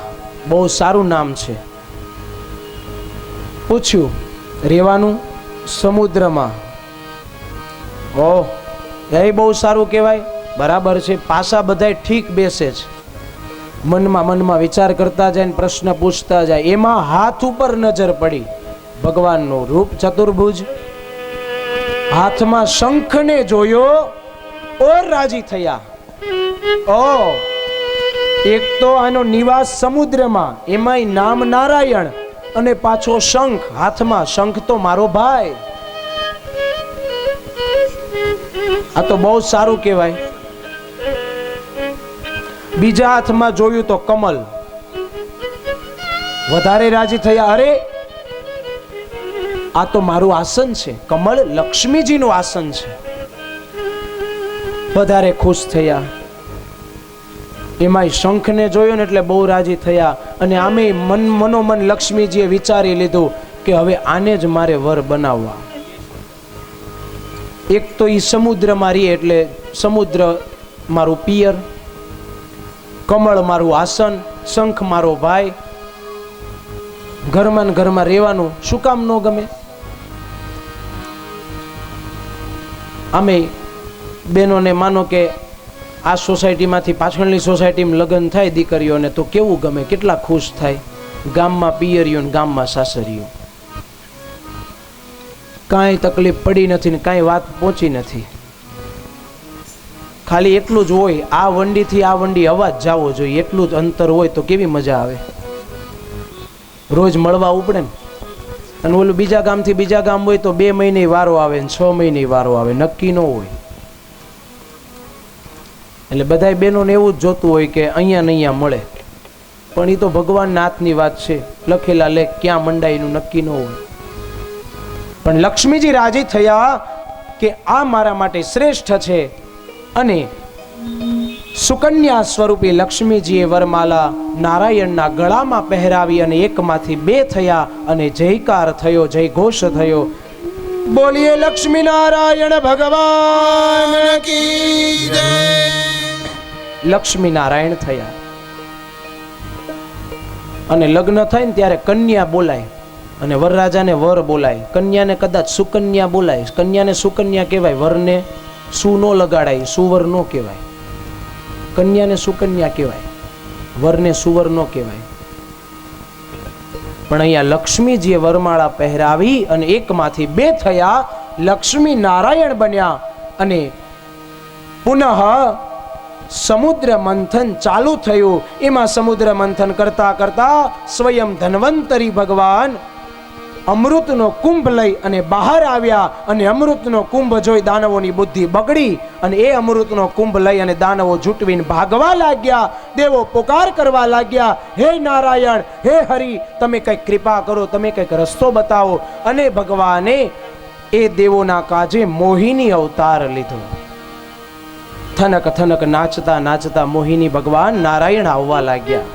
બહુ સારું નામ છે. પૂછ્યું રહેવાનું સમુદ્રમાં. ઓહ એ બહુ સારું કહેવાય, બરાબર છે. પાસા બધાય ઠીક બેસે છે, મનમાં વિચાર કરતા જાય, પ્રશ્ન પૂછતા જાય. એમાં હાથ ઉપર નજર પડી, ભગવાનનું રૂપ ચતુર્ભુજ. હાથમાં શંખને જોયો ઓર રાજી થયા. ઓ એક તો આનો નિવાસ સમુદ્રમાં, એમાંય નામ નારાયણ અને પાછો શંખ હાથમાં. શંખ તો મારો ભાઈ, આ તો બહુ સારું કહેવાય. બીજા હાથમાં જોયું તો કમલ, વધારે રાજી થયા. અરે આ તો મારું આસન છે, કમળ લક્ષ્મીજીનું આસન છે. વધારે ખુશ થયા. એમાંય શંખને જોયો ને એટલે બહુ રાજી થયા. અને આમે મનોમન લક્ષ્મીજીએ વિચારી લીધું કે હવે આને જ મારે વર બનાવવા. એક તો એ સમુદ્રમાં રહીએ એટલે સમુદ્ર મારું પિયર, કમળ મારું આસન, શંખ મારો ભાઈ. ઘરમાં ને ઘરમાં રહેવાનું શું કામ ન ગમે? અમે બહેનોને માનો કે આ સોસાયટીમાંથી પાછળની સોસાયટીમાં લગ્ન થાય દીકરીઓને તો કેવું ગમે, કેટલા ખુશ થાય. ગામમાં પિયરીઓ ને ગામમાં સાસરીઓ, કાંઈ તકલીફ પડી નથી ને કાંઈ વાત પહોંચી નથી. ખાલી એટલું જ હોય, આ વંડીથી આ વંડી અવાજ જવો જોઈએ, એટલું જ અંતર હોય તો કેવી મજા આવે. રોજ મળવા ઉપડે ને, અને ઓલું બીજા ગામથી બીજા ગામ હોય તો 2 મહિને વારો આવે ને 6 મહિને વારો આવે, નક્કી ન હોય. એટલે બધાય બહેનોને એવું જ જોતું હોય કે અહીંયા ને અહીંયા મળે, પણ એ તો ભગવાનના હાથની વાત છે. લખેલા લેખ ક્યાં મંડાય એનું નક્કી ન હોય. પણ લક્ષ્મીજી રાજી થયા કે આ મારા માટે શ્રેષ્ઠ છે, અને સુકન્યા સ્વરૂપે લક્ષ્મીજીએ વરમાલા નારાયણના ગળામાં પહેરાવી અને એકમાંથી 2 થયા અને જયકાર થયો, જય ઘોષ થયો. બોલીએ લક્ષ્મી નારાયણ ભગવાન કી જય. લક્ષ્મી નારાયણ થયા. અને લગ્ન થાય ને ત્યારે કન્યા બોલાય અને વરરાજાને વર બોલાય. કન્યાને કદાચ સુકન્યા બોલાય. કન્યાને સુકન્યા કહેવાય, વરને સુ નો લગાડાય, સુવર નો કહેવાય. કન્યાને સુકન્યા કહેવાય, વરને સુવર નો કહેવાય. પણ અહીંયા લક્ષ્મીજીએ વરમાળા પહેરાવી અને એકમાંથી 2 થયા, લક્ષ્મી નારાયણ બન્યા. અને પુનઃ સમુદ્ર મંથન ચાલુ થયું. એમાં સમુદ્ર મંથન કરતા કરતા સ્વયં ધન્વંતરી ભગવાન અમૃતનો કુંભ લઈ અને બહાર આવ્યા. અને અમૃતનો કુંભ જોઈ દાનવોની બુદ્ધિ બગડી, અને એ અમૃતનો કુંભ લઈ અને દાનવો જૂટવીને ભાગવા લાગ્યા. દેવો પોકાર કરવા લાગ્યા, હે નારાયણ, હે હરિ, તમે કંઈક કૃપા કરો, તમે કંઈક રસ્તો બતાવો. અને ભગવાને એ દેવોના કાજે મોહિની અવતાર લીધો. થનક થનક નાચતા નાચતા મોહિની ભગવાન નારાયણ આવવા લાગ્યા.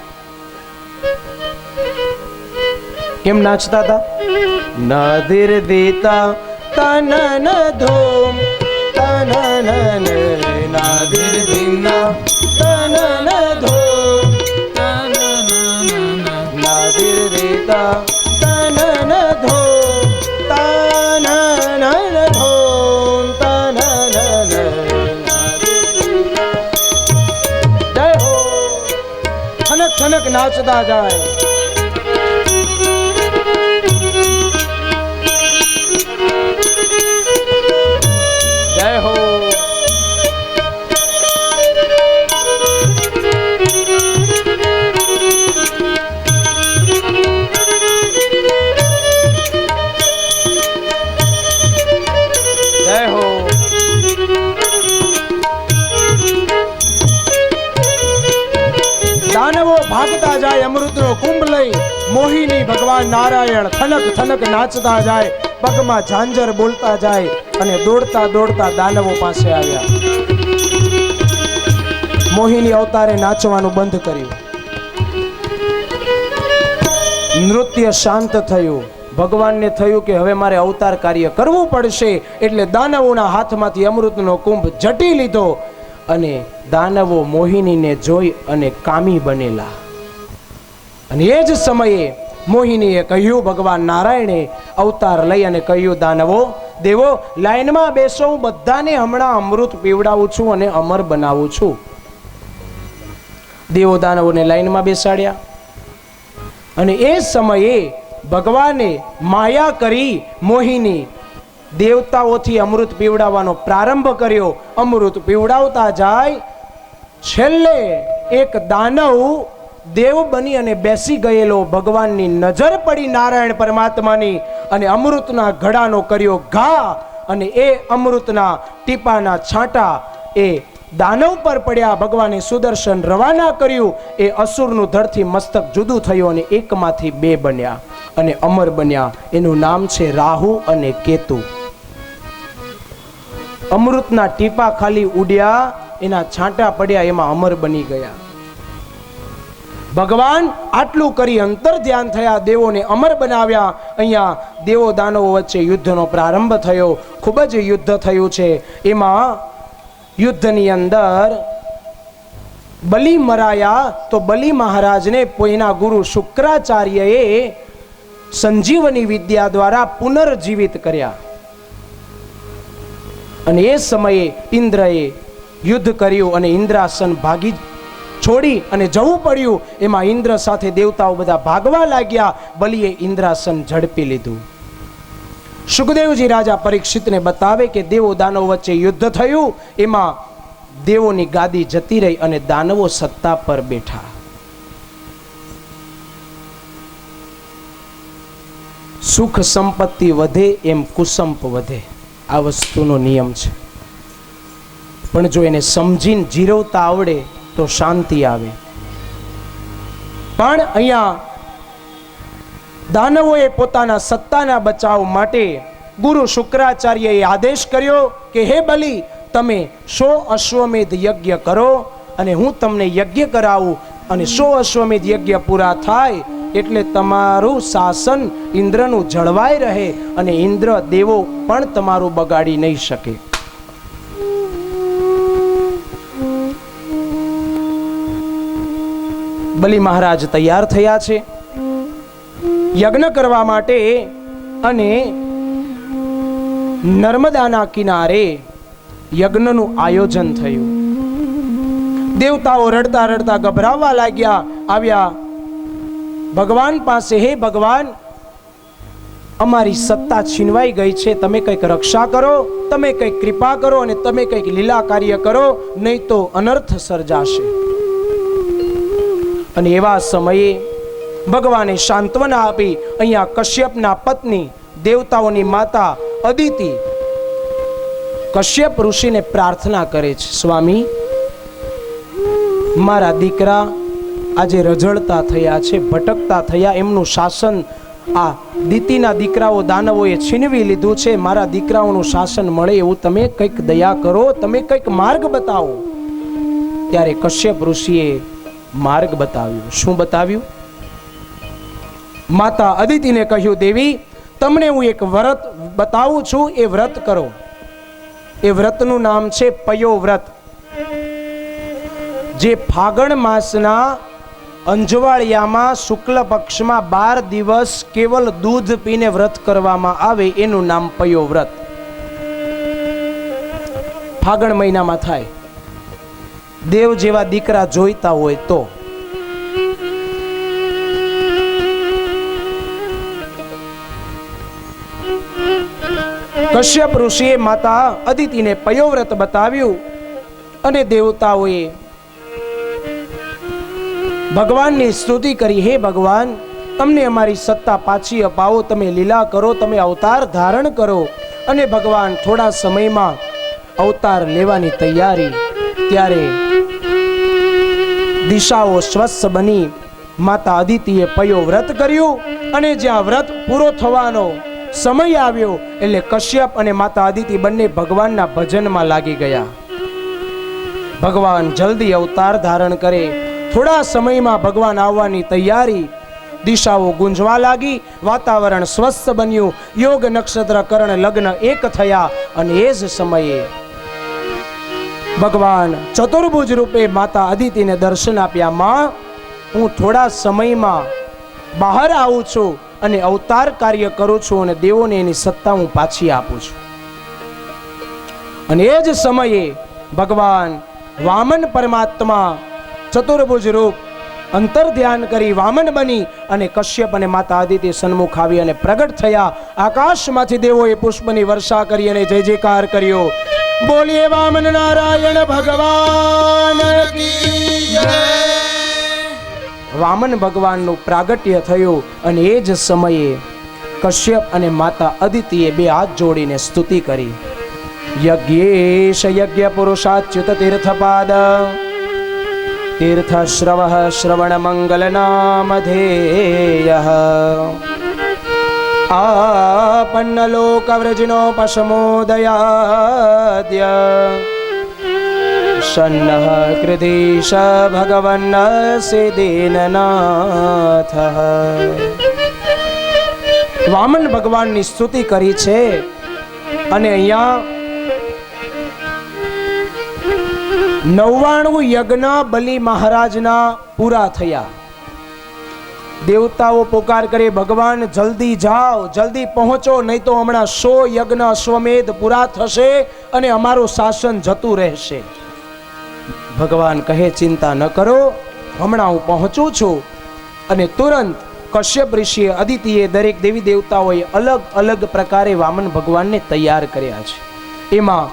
કેમ નાચતા હતા? નદિર દેતા તનન ધૂમ તનન નદિર દિના તનન ધૂમ નદિર દેતા તનન ધૂમ તનન ધૂમ તનન. જય હો. થનક થનક નાચતા જાય. જય હો. જય હો. દાનવો ભાગતા જાય અમૃતનો કુંભ લઈ. મોહિની ભગવાન નારાયણ થનક થનક નાચતા જાય, પગમાં ઝાંઝર બોલતા જાય, અને દોડતા દોડતા દાનવો પાસે આવ્યા. મોહિની અવતારે નાચવાનું બંધ કર્યું. નૃત્ય શાંત થયું. ભગવાનને થયું કે હવે મારે અવતાર કાર્ય કરવું પડશે. એટલે દાનવોના હાથમાંથી અમૃતનો કુંભ ઝટી લીધો, અને દાનવો મોહિનીને જોઈ અને કામી બનેલા. અને એ જ સમયે મોહિનીએ કહ્યું, ભગવાન નારાયણે અવતાર લઈ અને કહ્યું, દાનવો દેવો લાઈનમાં બેસો, હું બધાને હમણાં અમૃત પીવડાવું છું અને અમર બનાવું છું. દેવો દાનવોને લાઈનમાં બેસાડ્યા. અને એ સમયે ભગવાને માયા કરી મોહિની દેવતાઓથી અમૃત પીવડાવવાનો પ્રારંભ કર્યો. અમૃત પીવડાવતા જાય, છેલ્લે એક દાનવ દેવ બની અને બેસી ગયેલો ભગવાનની નજર પડી નારાયણ પરમાત્માની, અને અમૃતના ઘડાનો કર્યો ઘા, અને એ અમૃતના ટીપાના છાંટા એ દાનવ પર પડ્યા. ભગવાને સુદર્શન રવાના કર્યું. એ અસુરનું ધડથી મસ્તક જુદું થયું અને એકમાંથી 2 બન્યા અને અમર બન્યા. એનું નામ છે રાહુ અને કેતુ. અમૃતના ટીપા ખાલી ઉડ્યા, એના છાંટા પડ્યા, એમાં અમર બની ગયા. ભગવાન આટલું કરી અંતર ધ્યાન થયા, દેવોને અમર બનાવ્યા. અહીંયા દેવો દાનવો વચ્ચે યુદ્ધનો પ્રારંભ થયો. ખૂબ જ યુદ્ધ થયું છે. એમાં યુદ્ધની અંદર બલિ મરાયા, તો બલિ મહારાજને એના ગુરુ શુક્રાચાર્યએ સંજીવની વિદ્યા દ્વારા પુનર્જીવિત કર્યા. અને એ સમયે ઇન્દ્રએ યુદ્ધ કર્યું અને ઇન્દ્રાસન ભાગી છોડી અને જવું પડ્યું. એમાં ઇન્દ્ર સાથે દેવતાઓ બધા ભાગવા લાગ્યા. બલિએ ઇન્દ્રાસન ઝડપી લીધું. સુખદેવજી રાજા પરીક્ષિતને બતાવે કે દેવો દાનવો વચ્ચે યુદ્ધ થયું. એમાં દેવોની ગાદી જતી રહી અને દાનવો સત્તા પર બેઠા. સુખ સંપત્તિ વધે એમ કુસંપ વધે, આ વસ્તુનો નિયમ છે. પણ જો એને સમજીને જીરવતા આવડે તો શાંતિ આવે. પણ અહીંયા દાનવોએ પોતાના સત્તાના બચાવ માટે ગુરુ શુક્રાચાર્યએ આદેશ કર્યો કે હે બલિ, તમે 100 અશ્વમેધ યજ્ઞ કરો અને હું તમને યજ્ઞ કરાવું, અને 100 અશ્વમેધ યજ્ઞ પૂરા થાય એટલે તમારું શાસન ઇન્દ્રનું જળવાઈ રહે અને ઇન્દ્ર દેવો પણ તમારું બગાડી નહીં શકે. બલિ મહારાજ તૈયાર થયા છે યજ્ઞ કરવા માટે, અને નર્મદાના કિનારે યજ્ઞનું આયોજન થયું. દેવતાઓ રડતા રડતા ગભરાવા લાગ્યા, આવ્યા ભગવાન પાસે. હે ભગવાન, અમારી સત્તા છીનવાઈ ગઈ છે, તમે કંઈક રક્ષા કરો, તમે કંઈક કૃપા કરો અને તમે કંઈક લીલા કાર્ય કરો, નહીં તો અનર્થ સર્જાશે. અને એવા સમયે ભગવાને સાંત્વના આપી. અહીંયા કશ્યપના પત્ની, દેવતાઓની માતા અદિતિ કશ્યપ ઋષિને પ્રાર્થના કરે છે, સ્વામી, મારા દીકરા આજે રઝળતા થયા છે, ભટકતા થયા, એમનું શાસન આ દિતિના દીકરાઓ દાનવોએ છીનવી લીધું છે, મારા દીકરાઓનું શાસન મળે એવું તમે કંઈક દયા કરો, તમે કંઈક માર્ગ બતાવો. ત્યારે કશ્યપ ઋષિએ માર્ગ બતાવ્યો. શું બતાવ્યું? માતા અદિતિને કહ્યું, દેવી, તમને હું એક વ્રત બતાવું છું, એ વ્રત કરો. એ વ્રતનું નામ છે પયો વ્રત, જે ફાગણ માસના અંજવાળિયામાં શુક્લ પક્ષમાં 12 દિવસ કેવલ દૂધ પીને વ્રત કરવામાં આવે, એનું નામ પયો વ્રત. ફાગણ મહિનામાં થાય. દેવ જેવા દીકરા જોઈતા હોય તો. કશ્યપ ઋષિએ માતા અદિતિને પયોવ્રત બતાવ્યું, અને દેવતાઓએ ભગવાનની સ્તુતિ કરી. હે ભગવાન, તમને અમારી સત્તા પાછી અપાવો, તમે લીલા કરો, તમે અવતાર ધારણ કરો. અને ભગવાન થોડા સમયમાં અવતાર લેવાની તૈયારી. ત્યારે દિશાઓ સ્વસ્થ બની માતા અદિતિએ પયો વ્રત કર્યું, અને જ્યાં વ્રત પૂરો થવાનો સમય આવ્યો એટલે કશ્યપ અને માતા અદિતિ બંને ભગવાનના ભજનમાં લાગી ગયા. ભગવાન જલ્દી અવતાર ધારણ કરે. થોડા સમયમાં ભગવાન આવવાની તૈયારી. દિશાઓ ગુંજવા લાગી, વાતાવરણ સ્વસ્થ બન્યું, યોગ નક્ષત્ર કર્ણ લગ્ન એક થયા. અને એ જ સમયે ભગવાન ચતુર્ભુજ રૂપે માતા અદિતિને દર્શન આપ્યા. માં, હું થોડા સમયમાં બહાર આવું છું અને અવતાર કાર્ય કરું છું, અને દેવોને એની સત્તા હું પાછી આપું છું. અને એ જ સમયે ભગવાન વામન પરમાત્મા ચતુર્ભુજ રૂપ અંતર ધ્યાન કરી વામન બની અને કશ્યપ અને માતા અદિતિ સન્મુખ આવી અને પ્રગટ થયા. આકાશમાંથી દેવોએ પુષ્પની વર્ષા કરી અને જય જયકાર કર્યો. બોલીએ વામન નારાયણ ભગવાન કી જય. વામન ભગવાનનું પ્રાગટ્ય થયું, અને એ જ સમયે કશ્યપ અને માતા અદિતિએ બે હાથ જોડીને સ્તુતિ કરી. યજ્ઞેશ યજ્ઞ પુરુષાચ્યુત તીર્થપાદ તીર્થશ્રવ શ્રવણ મંગલ નામધેય આપન્ન લોક વ્રજનો પશમોદયાદ્ય સન્નઃ કૃતિશ ભગવન્ન સિદ્ધિનાથ. વામન ભગવાનની સ્તુતિ કરી છે. અને અહીંયા 99 યજ્ઞ બલિ મહારાજના પૂરા થયા. દેવતાઓ પોકાર કરે, ભગવાન જલ્દી જાઓ, જલ્દી પહોંચો, નહીં તો હમણાં 100 યજ્ઞ અશ્વમેધ પૂરા થશે અને અમારું શાસન જતું રહેશે. ભગવાન કહે, ચિંતા ન કરો, હમણાં હું પહોંચું છું. અને તુરંત કશ્યપ ઋષિએ અદિતિએ દરેક દેવી દેવતાઓએ અલગ અલગ પ્રકારે વામન ભગવાનને તૈયાર કર્યા છે. એમાં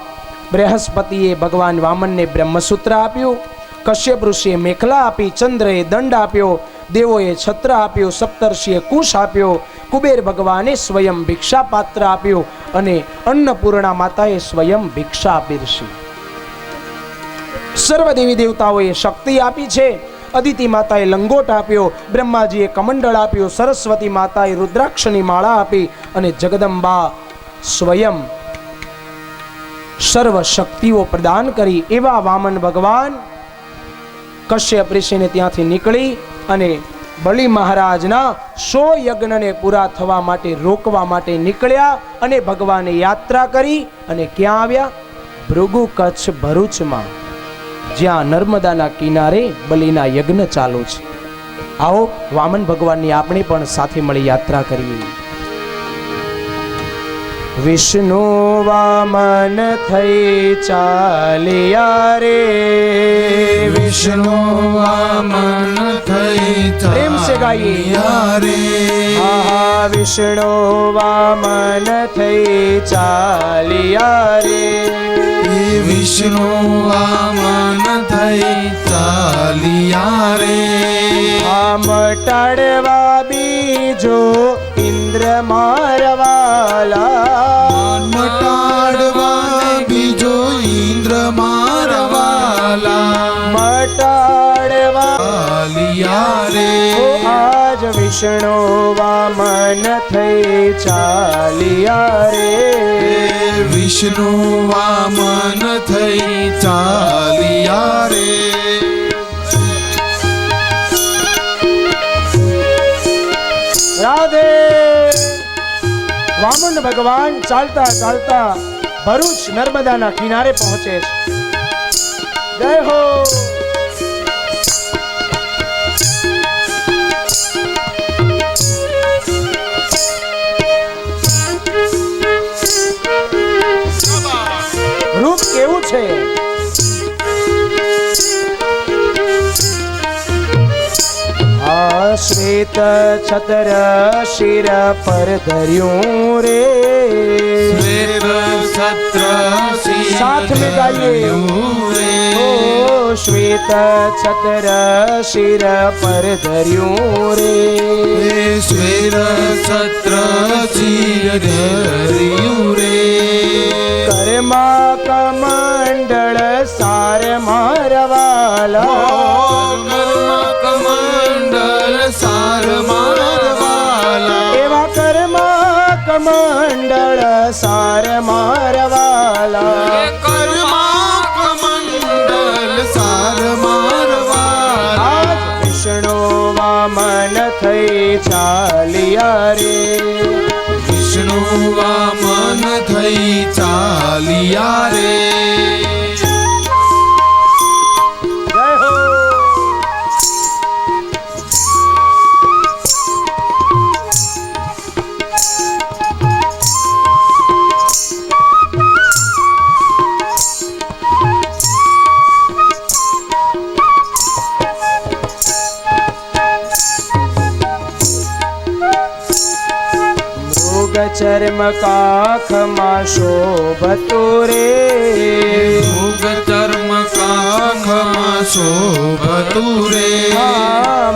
બૃહસ્પતિએ ભગવાન વામનને બ્રહ્મસૂત્ર આપ્યું, કશ્યપ ઋષિએ મેખલા આપી, ચંદ્રએ દંડ આપ્યો, દેવોએ છત્ર આપ્યો, સપ્તર્ષિએ કુશ આપ્યો, કુબેર ભગવાને સ્વયં ભિક્ષા પાત્ર આપ્યું અને અન્નપૂર્ણા માતાએ સ્વયં ભિક્ષા પીરસી. સર્વ દેવી દેવતાઓએ શક્તિ આપી છે. અદિતિ માતાએ લંગોટ આપ્યો, બ્રહ્માજીએ કમંડળ આપ્યું, સરસ્વતી માતાએ રુદ્રાક્ષની માળા આપી અને જગદંબા સ્વયં સર્વ શક્તિઓ પ્રદાન કરી. એવા વામન ભગવાન કશ્યપ ઋષિને ત્યાંથી નીકળી અને બલિ મહારાજના 100 યજ્ઞને પૂરા થવા માટે રોકવા માટે નીકળ્યા અને ભગવાને યાત્રા કરી અને ક્યાં આવ્યા? ભૃગુ કચ્છ ભરૂચમાં, જ્યાં નર્મદાના કિનારે બલિના યજ્ઞ ચાલુ છે. આવો વામન ભગવાનની આપણે પણ સાથે મળી યાત્રા કરીએ. વિષ્ણુ વામન થઈ ચાલ્યા રે, વિષ્ણુ વામન થઈ પ્રેમ સે ગાઈએ રે. આહા વિષ્ણુ વામન થઈ ચાલ્યા રે, વિષ્ણુ વામન થઈ ચાલ્યા રે. આમ ટાળવા બીજો ઇન્દ્ર મારવાલા, મટાડવા બીજો ઇન્દ્ર મારવાલા મટાડવા ચાલ્યા રે. આજ વિષ્ણુ વામન થઈ ચાલ્યા રે, વિષ્ણુ વામન થઈ ચાલ્યા રે. રાધે. વામન ભગવાન ચાલતા ચાલતા ભરૂચ નર્મદાના કિનારે પહોંચે છે. જય હો. રૂપ કેવું છે? શ્વેત છત્ર શિર પર ધર્યું રે, શ્વેત છત્ર સાથ में ગાઈએ. ઓ શ્વેત છત્ર શિર પર ધર્યું રે, શ્વેત છત્ર ચીર ધર્યું રે. કર્મા કમંડળ સાર મારવાલા, સાર મારવાલા. એવા કર્મા કમંડળ સાર મારવાલા, કર્મા કમંડલ સાર મારવાલા. આજ વિષ્ણુ વામન થઈ ચાલ્યા રે, વિષ્ણુ વામન થઈ ચાલ્યા રે. જય હો. ચર્મ કાખમાં શોભતું રે, મૃગ ચર્મ કાખમાં શોભતું રે.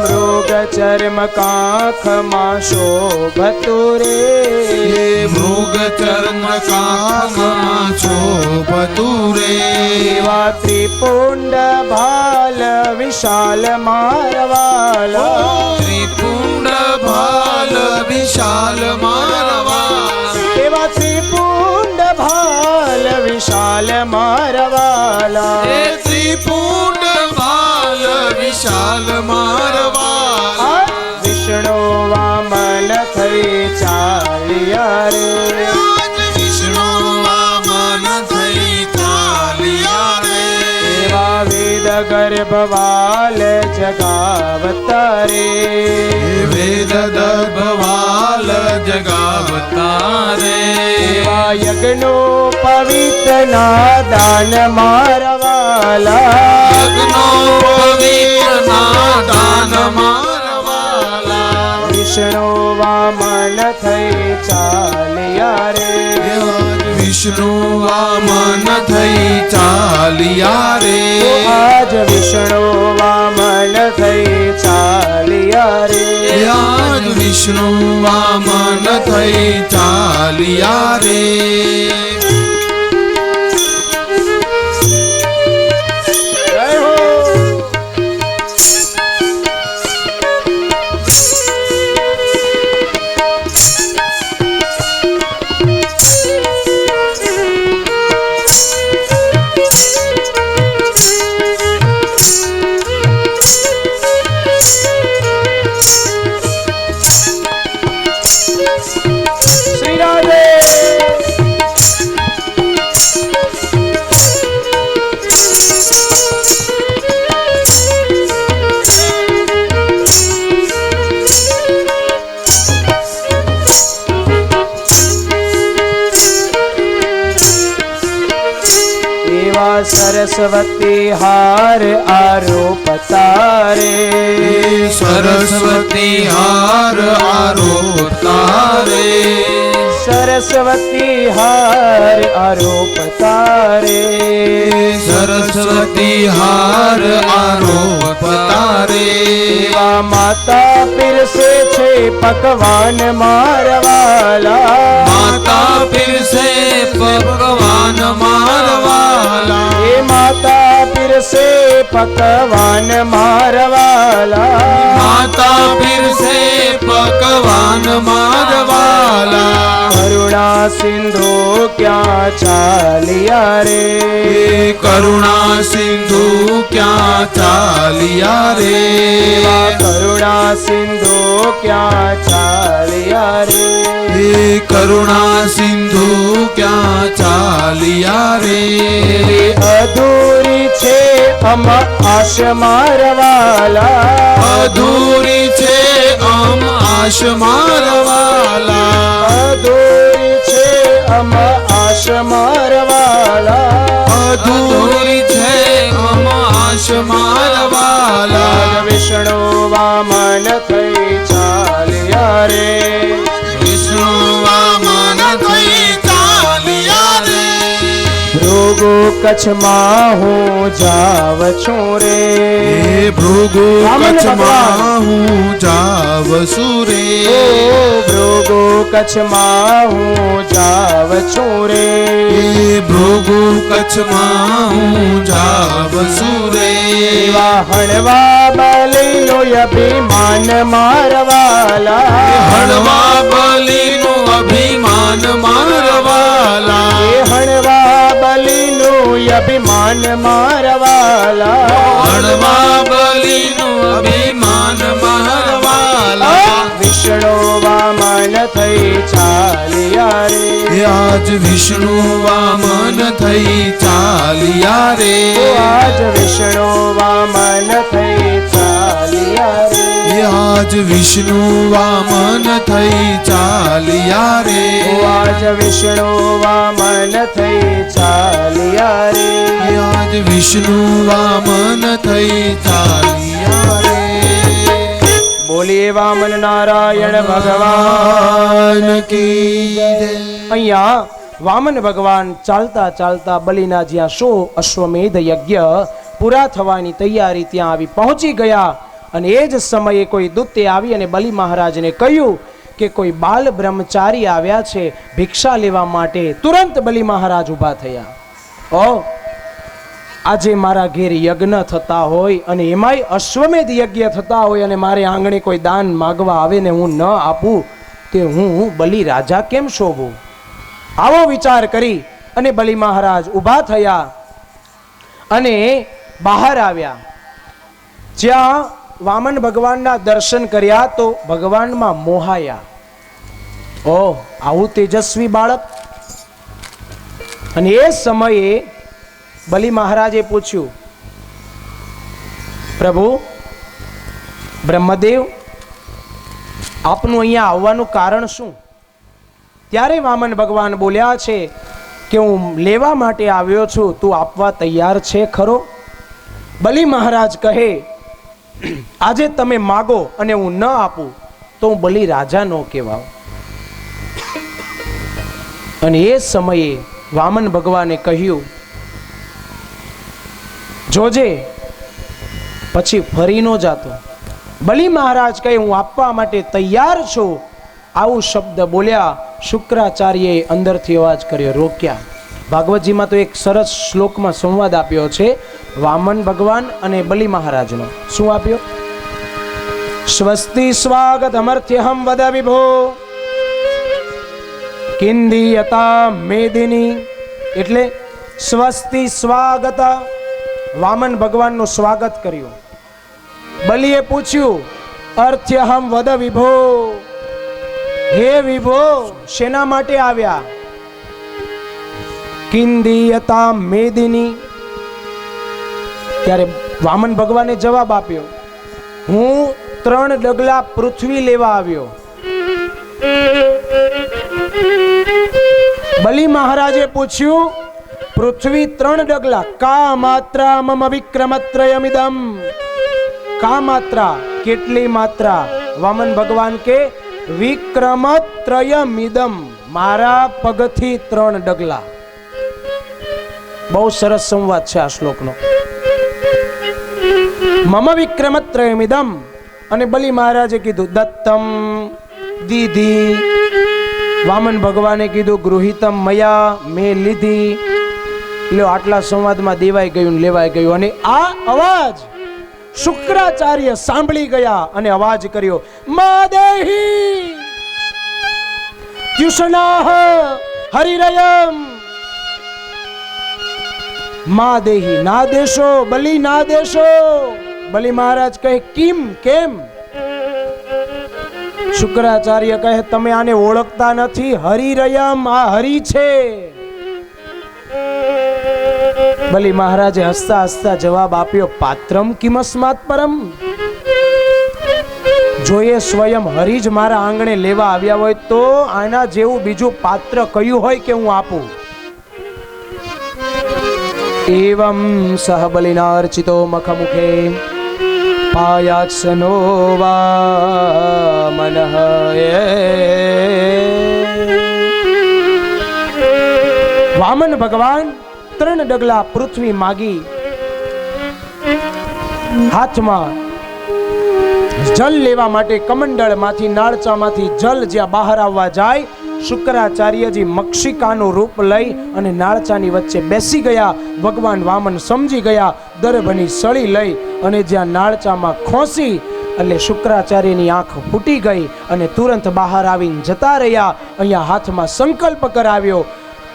મૃગ ચર્મ કાખમાં શોભતું રે, મૃગ ચર્મ કાખમાં શોભતું રે. એવા ત્રિપુંડ ભાલ વિશાલ મારવાલા, ત્રિપુંડ ભાલ વિશાલ મારવાલા. એવા ત્રિપુંડ ભાલ વિશાલ મારવાલા, ત્રિપુંડ ભાલ વિશાલ મારવાલા. વિષ્ણુ વામન થઈ ચાલ્યા રે, વિષ્ણુ વામન થઈ ચાલ્યા રે. એવા વેદ ગર્ભવાલ જગાવતા રે, વેદ ગર્ભવાલ જગાવતા રે. એવા યજ્ઞો પવિત્ર ના દાન મારવાલા, યજ્ઞો પવિત્ર ના દાન મારવાલા. વિષ્ણુ વામન થઈ ચાલ્યા રે, વિષ્ણુ વામન થઈ ચાલ્યા રે. આજ વિષ્ણુ વામન થઈ ચાલ્યા રે, આજ વિષ્ણુ વિષ્ણુ વામન થઈ ચાલ્યા રે. सरस्वती हार आरोपता रे. સરસ્વતી હાર આરોપતા રે. સરસ્વતી હાર આરોપતા રે. સરસ્વતી હાર આરોપતા રે. એવા માતા પીરસે છે પકવાન મારવાલા. માતા પીરસે પકવાન મારવાલા. એ માતા પીરસે પકવાન મારવાલા. માતા પીરસે પકવાન મારવાલા. કરુણા સિંધુ ક્યાં ચાલ્યા રે. કરુણા સિંધુ ક્યાં ચાલ્યા રે. કરુણા સિંધુ ક્યાં ચાલ્યા રે. કરુણા સિંધુ ક્યાં ચાલ્યા રે. અધૂરી છે અમ આશ મારવાલા. અધૂરી છે અમ આશ મારવાલા. અધૂરી છે અમ આશ મારવાલા. અધૂરી છે અમ આશ મારવાલા. વિષ્ણુ વામન થઈ ચાલ્યા રે. વિષ્ણુ વામન થઈ ચાલ્યા રે. ભૃગુ કચ્છમાં હું જાવ છું રે. ભૃગુ કચ્છમાં હું જાવ છું રે. ભૃગુ કચ્છમાં હું જાવ છું રે. ભૃગુ કચ્છમાં હું જાવ છું રે. હણવા બલીનું અભિમાન મારવાલા. હણવા બલીનું અભિમાન મારવાલા. હણવા બલીનું અભિમાન મારવાલા. હણવા બલીનું અભિમાન મારવાલા. વિષ્ણુ વામન થઈ ચાલ્યા રે. આજ વિષ્ણુ વામન થઈ ચાલ્યા રે. આજ વિષ્ણુ વામન થઈ ચાલ્યા રે. આજ વિષ્ણુ વામન થઈ ચાલ્યા રે. આજ વિષ્ણુ વામન થઈ ચાલ્યા રે. આજ વિષ્ણુ વામન થઈ ચાલ્યા રે. બોલીએ વામન નારાયણ ભગવાન કી જય. અહીંયા વામન ભગવાન ચાલતા ચાલતા બલિના જ્યાં 100 અશ્વમેધ યજ્ઞ પૂરા થવાની તૈયારી ત્યાં આવી પહોંચી ગયા. અને એ જ સમયે કોઈ દૂતે આવી અને બલિ મહારાજને કહ્યું કે કોઈ બાલ બ્રહ્મચારી આવ્યા છે ભિક્ષા લેવા માટે. તુરંત બલિ મહારાજ ઊભા થયા. ઓ આજે મારા ઘેર યજ્ઞ થતા હોય અને એમાંય અશ્વમેધ યજ્ઞ થતા હોય અને મારે આંગણે કોઈ દાન માગવા આવે ને હું ન આપું તે હું બલિ રાજા કેમ શોભું. આવો વિચાર કરી અને બલિ મહારાજ ઊભા થયા અને બહાર આવ્યા. જ્યાં વામન ભગવાનના દર્શન કર્યા તો ભગવાનમાં મોહાયા. ઓહ, આવું તેજસ્વી બાળક. અને એ સમયે બલિ મહારાજે પૂછ્યું, પ્રભુ બ્રહ્મદેવ, આપનું અહીંયા આવવાનું કારણ શું? ત્યારે વામન ભગવાન બોલ્યા છે કે હું લેવા માટે આવ્યો છું, તું આપવા તૈયાર છે ખરો? બલિ મહારાજ કહે, આજે તમે માગો અને હું ન આપું તો હું બલિ રાજા નો કહેવાઉં. અને એ સમયે વામન ભગવાને કહ્યું, જોજે પછી ફરી નો જાતો. બલિ મહારાજ કહે હું આપવા માટે તૈયાર છું. આવું શબ્દ બોલ્યા. શુક્રાચાર્યએ અંદરથી અવાજ કર્યો, રોક્યા. ભાગવતજીમાં તો એક સરસ શ્લોકમાં સંવાદ આપ્યો છે વામન ભગવાન અને બલિ મહારાજનો. શું આપ્યો? સ્વસ્તિ સ્વાગત અમર્થ્યહમ વદ વિભો કિંદીયતા મેદિની. એટલે સ્વસ્તિ સ્વાગત, વામન ભગવાનનું સ્વાગત કર્યું. બલિએ પૂછ્યું અર્થ્યહમ વદ વિભો, હે વિભો શેના માટે આવ્યા? કિંદીયતા મેદિની. ત્યારે વામન ભગવાને જવાબ આપ્યો, હું 3 ડગલા પૃથ્વી લેવા આવ્યો. બલિ મહારાજે પૂછ્યું પૃથ્વી 3 ડગલા, કા માત્રા મમ વિક્રમત્રયમિદમ. કા માત્રા, કેટલી માત્રા? વામન ભગવાન કે વિક્રમત્રયમિદમ, મારા પગથી 3 ડગલા. બહુ સરસ સંવાદ છે આ શ્લોકનો. મમ વિક્રમત્રયમિદમ. અને બલિ મહારાજે કીધું દત્તમ, દીધી. વામન ભગવાને કીધું ગૃહિતમ મયા, મેં લીધી. લ્યો આટલા સંવાદમાં દેવાઈ ગયું, લેવાઈ ગયું. અને આ અવાજ શુક્રાચાર્ય સાંભળી ગયા અને અવાજ કર્યો, માદેહી ત્યુષણાહ હરિરયમ. માદેહી, ના દેશો, બલિ ના દેશો. બલિ મહારાજ કહે કેમ? કેમ? શુક્રાચાર્ય કહે તમે આને ઓળખતા નથી, હરિરયમ, આ હરિ છે. બલિ મહારાજે હસતા હસતા જવાબ આપ્યો, પાત્રમ કિમસ્માત પરમ. જોઈએ સ્વયં હરિ જ મારા આંગણે લેવા આવ્યા હોય તો આના જેવું બીજું પાત્ર કયું હોય કે હું આપું? એવમ સહ બલિનાર્ચિતો મખમુખે પાયાત્સનો વામનઃ. વામન ભગવાન 3 ડગલા પૃથ્વી માગી, હાથમાં જલ લેવા માટે કમંડળમાંથી, નાળચામાંથી જલ જ્યાં બહાર આવવા જાય, શુક્રાચાર્યજી મક્ષિકાનું રૂપ લઈ અને નાળચાની વચ્ચે બેસી ગયા. ભગવાન વામન સમજી ગયા, દર્ભની સળી લઈ અને જ્યાં નાળચામાં ખોસી એટલે શુક્રાચાર્યની આંખ ફૂટી ગઈ અને તુરંત બહાર આવીને જતા રહ્યા. અહીંયા હાથમાં સંકલ્પ કરાવ્યો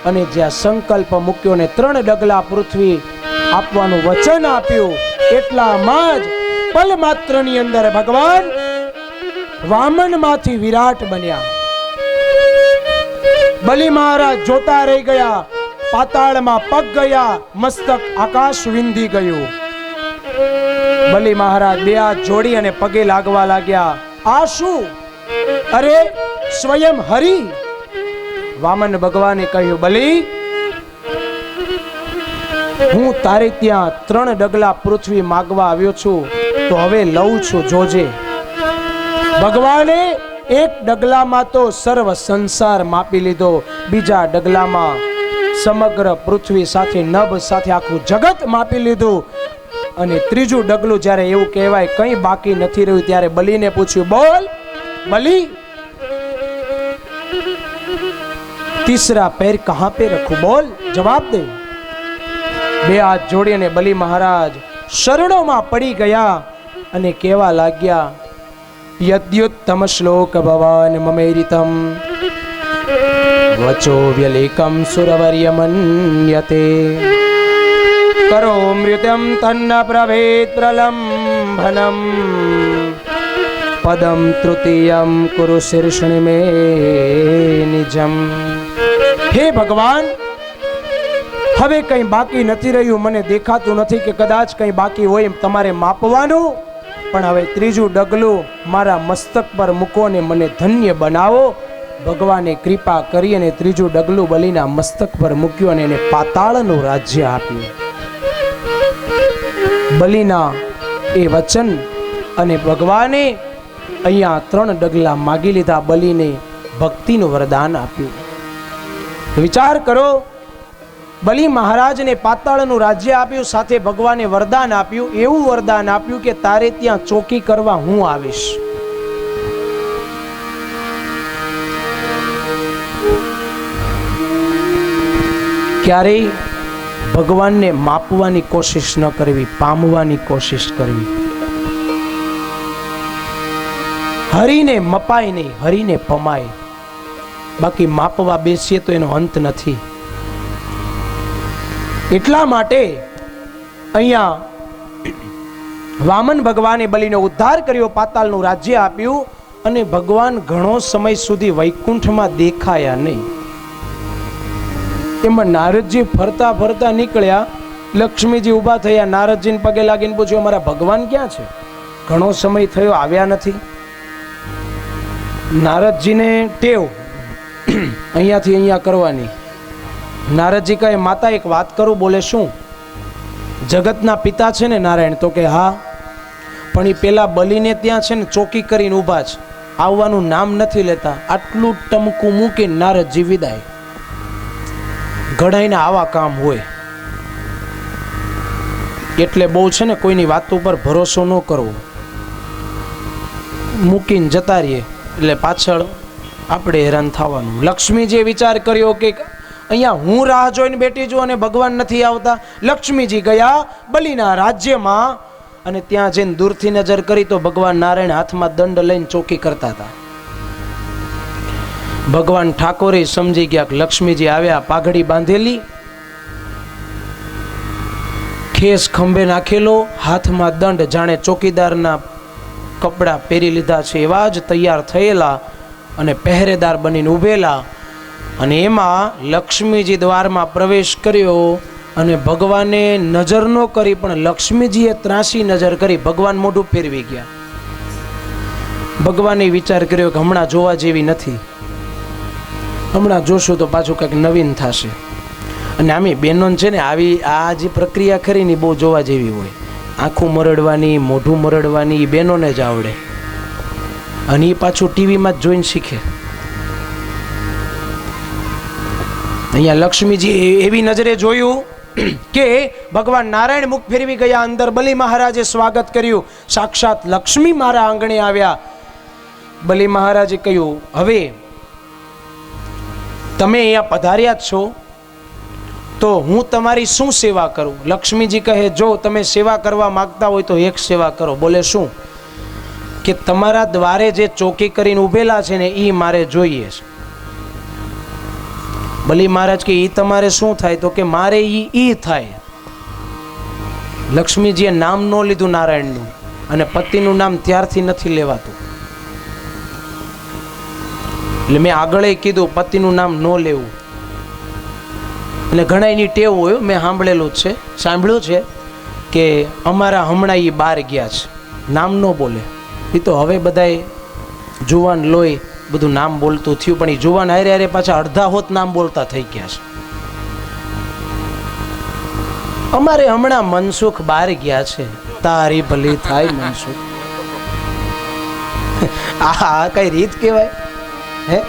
અને જ્યાં સંકલ્પ મૂક્યો ને 3 ડગલા પૃથ્વી આપવાનું વચન આપ્યું, એટલામાં જ પલ માત્રની અંદર ભગવાન વામનમાંથી વિરાટ બન્યા. બલિ મહારાજ જોતા રહી ગયા, પાતાળમાં પગ ગયા, મસ્તક આકાશ વિંધી ગયું. બલિ મહારાજ 2 હાથ જોડી અને પગે લાગવા લાગ્યા. આ શું? અરે સ્વયં હરિ. વામન ભગવાને કહ્યું, બલિ હું તારે ત્યાં 3 ડગલા પૃથ્વી માગવા આવ્યો છું, તો હવે લઉં છું, જોજે. ભગવાને 1 ડગલામાં તો સર્વ સંસાર માપી લીધો, બીજા ડગલામાં સમગ્ર પૃથ્વી સાથે નભ સાથે આખું જગત માપી લીધું. અને ત્રીજું ડગલું જ્યારે એવું કહેવાય કંઈ બાકી નથી રહ્યું, ત્યારે બલિને પૂછ્યું, બોલ બલિ, तीसरा पैर कहां पे रखूं? बोल, जवाब दे. 2 हाथ जोड़ी અને બલિ મહારાજ શરણોમાં પડી ગયા અને કહેવા લાગ્યા, યદ્યુત્તમ શ્લોક ભવાન મમેરિતમ વચો વ્યલેકમ સુરવર્ય મન્યતે કરો મૃત્યમ તન્ન પ્રભેત પ્રલંભનમ પદમ તૃતીયમ કુરુ શીર્ષણિ મે નિજમ. હે ભગવાન, હવે કંઈ બાકી નથી રહ્યું. મને દેખાતું નથી કે કદાચ કંઈ બાકી હોય એમ તમારે માપવાનું, પણ હવે ત્રીજું ડગલું મારા મસ્તક પર મૂકો ને મને ધન્ય બનાવો. ભગવાને કૃપા કરી અને ત્રીજું ડગલું બલિના મસ્તક પર મૂક્યું અને એને પાતાળનું રાજ્ય આપ્યું. બલિના એ વચન અને ભગવાને અહીંયા 3 ડગલા માગી લીધા. બલિને ભક્તિનું વરદાન આપ્યું. વિચાર કરો, બલિ મહારાજને પાતાળનું રાજ્ય આપ્યું, સાથે ભગવાને વરદાન આપ્યું, એવું વરદાન આપ્યું કે તારે ત્યાં ચોકી કરવા હું આવીશ. ક્યારેય ભગવાનને માપવાની કોશિશ ન કરવી, પામવાની કોશિશ કરવી. હરિને મપાય નહીં, હરિને પમાય. બાકી માપવા બેસીએ તો એનો અંત નથી. એટલા માટે અહીંયા વામન ભગવાને બલિનો ઉદ્ધાર કર્યો, પાતાળનું રાજ્ય આપ્યું, અને ભગવાન ઘણો સમય સુધી વૈકુંઠમાં દેખાયા નહીં. એમાં નારદજી ફરતા ફરતા નીકળ્યા, લક્ષ્મીજી ઊભા થયા, નારદજીને પગે લાગીને પૂછ્યું અમારા ભગવાન ક્યાં છે? ઘણો સમય થયો આવ્યા નથી. નારદજીને ટેવ અહીંયાથી અહીંયા કરવાની. નારદજી કહે માતા એક વાત કરું. બોલે શું? જગતના પિતા છે ને નારાયણ? તો કે હા, પણ એ પેલા બલિને ત્યાં છે ને ચોકી કરીને ઊભા છે, આવવાનું નામ નથી લેતા. આટલું ટમકું મૂકીને નારદજી વિદાય. ઘડાઈને આવા કામ હોય એટલે બહુ છે ને કોઈની વાત ઉપર ભરોસો ન કરવો. મૂકીને જતા રહીએ એટલે પાછળ આપણે હેરાન થવાનું. લક્ષ્મીજીએ વિચાર કર્યો કે અહીંયા હું રાહ જોઈને બેઠી છું અને ભગવાન નથી આવતા. લક્ષ્મીજી ગયા બલિના રાજ્યમાં અને ત્યાં જઈને દૂરથી નજર કરી તો ભગવાન નારાયણ હાથમાં દંડ લઈને ચોકી કરતા હતા. ભગવાન ઠાકોરે સમજી ગયા કે લક્ષ્મીજી આવ્યા, પાઘડી બાંધેલી, ખેસ ખંભે નાખેલો, હાથમાં દંડ, જાણે ચોકીદારના કપડા પહેરી લીધા છે એવા જ તૈયાર થયેલા અને પહેરેદાર બનીને ઊભેલા. અને એમાં લક્ષ્મીજી દ્વારમાં પ્રવેશ કર્યો અને ભગવાને નજર ન કરી, પણ લક્ષ્મીજીએ ત્રાસી નજર કરી. ભગવાન મોઢું ફેરવી ગયા. ભગવાને વિચાર કર્યો કે હમણાં જોવા જેવી નથી, હમણાં જોશું તો પાછું કંઈક નવીન થશે. અને આમી બહેનો છે ને આવી આ જે પ્રક્રિયા કરીને બહુ જોવા જેવી હોય. આંખું મરડવાની, મોઢું મરડવાની એ બહેનોને જ આવડે, અને એ પાછું ટીવીમાં જ જોઈને શીખે. અહીંયા લક્ષ્મીજી એવી નજરે જોયું કે ભગવાન નારાયણ મુખ ફેરવી ગયા. અંદર બલિ મહારાજે સ્વાગત કર્યું. સાક્ષાત લક્ષ્મી મારા આંગણે આવ્યા. બલિ મહારાજે કહ્યું હવે તમે અહીંયા પધાર્યા જ છો તો હું તમારી શું સેવા કરું? લક્ષ્મીજી કહે જો તમે સેવા કરવા માંગતા હોય તો એક સેવા કરો. બોલે શું? કે તમારા દ્વારે જે ચોકી કરીને ઊભેલા છે ને એ મારે જોઈએ છે. બલિ મહારાજ કે એ તમારે શું થાય? તો કે મારે ઈ થાય. લક્ષ્મીજીએ નામ ન લીધું નારાયણનું, અને પતિનું નામ ત્યારથી નથી લેવાતું. એટલે મેં આગળ કીધું પતિનું નામ ન લેવું. અને ઘણા એની ટેવ હોય, મેં સાંભળેલું છે, સાંભળ્યું છે કે અમારા હમણાં એ બહાર ગયા છે, નામ ન બોલે. એ તો હવે બધાએ જુવાન લોહી બધું નામ બોલતું થયું, પણ એ જુવાન હારે હારે પાછા અડધા હોત નામ બોલતા થઈ ગયા છે. અમારે હમણાં મનસુખ બહાર ગયા છે. તારી ભલી થાય મનસુખ. આ કઈ રીત કહેવાય? હે,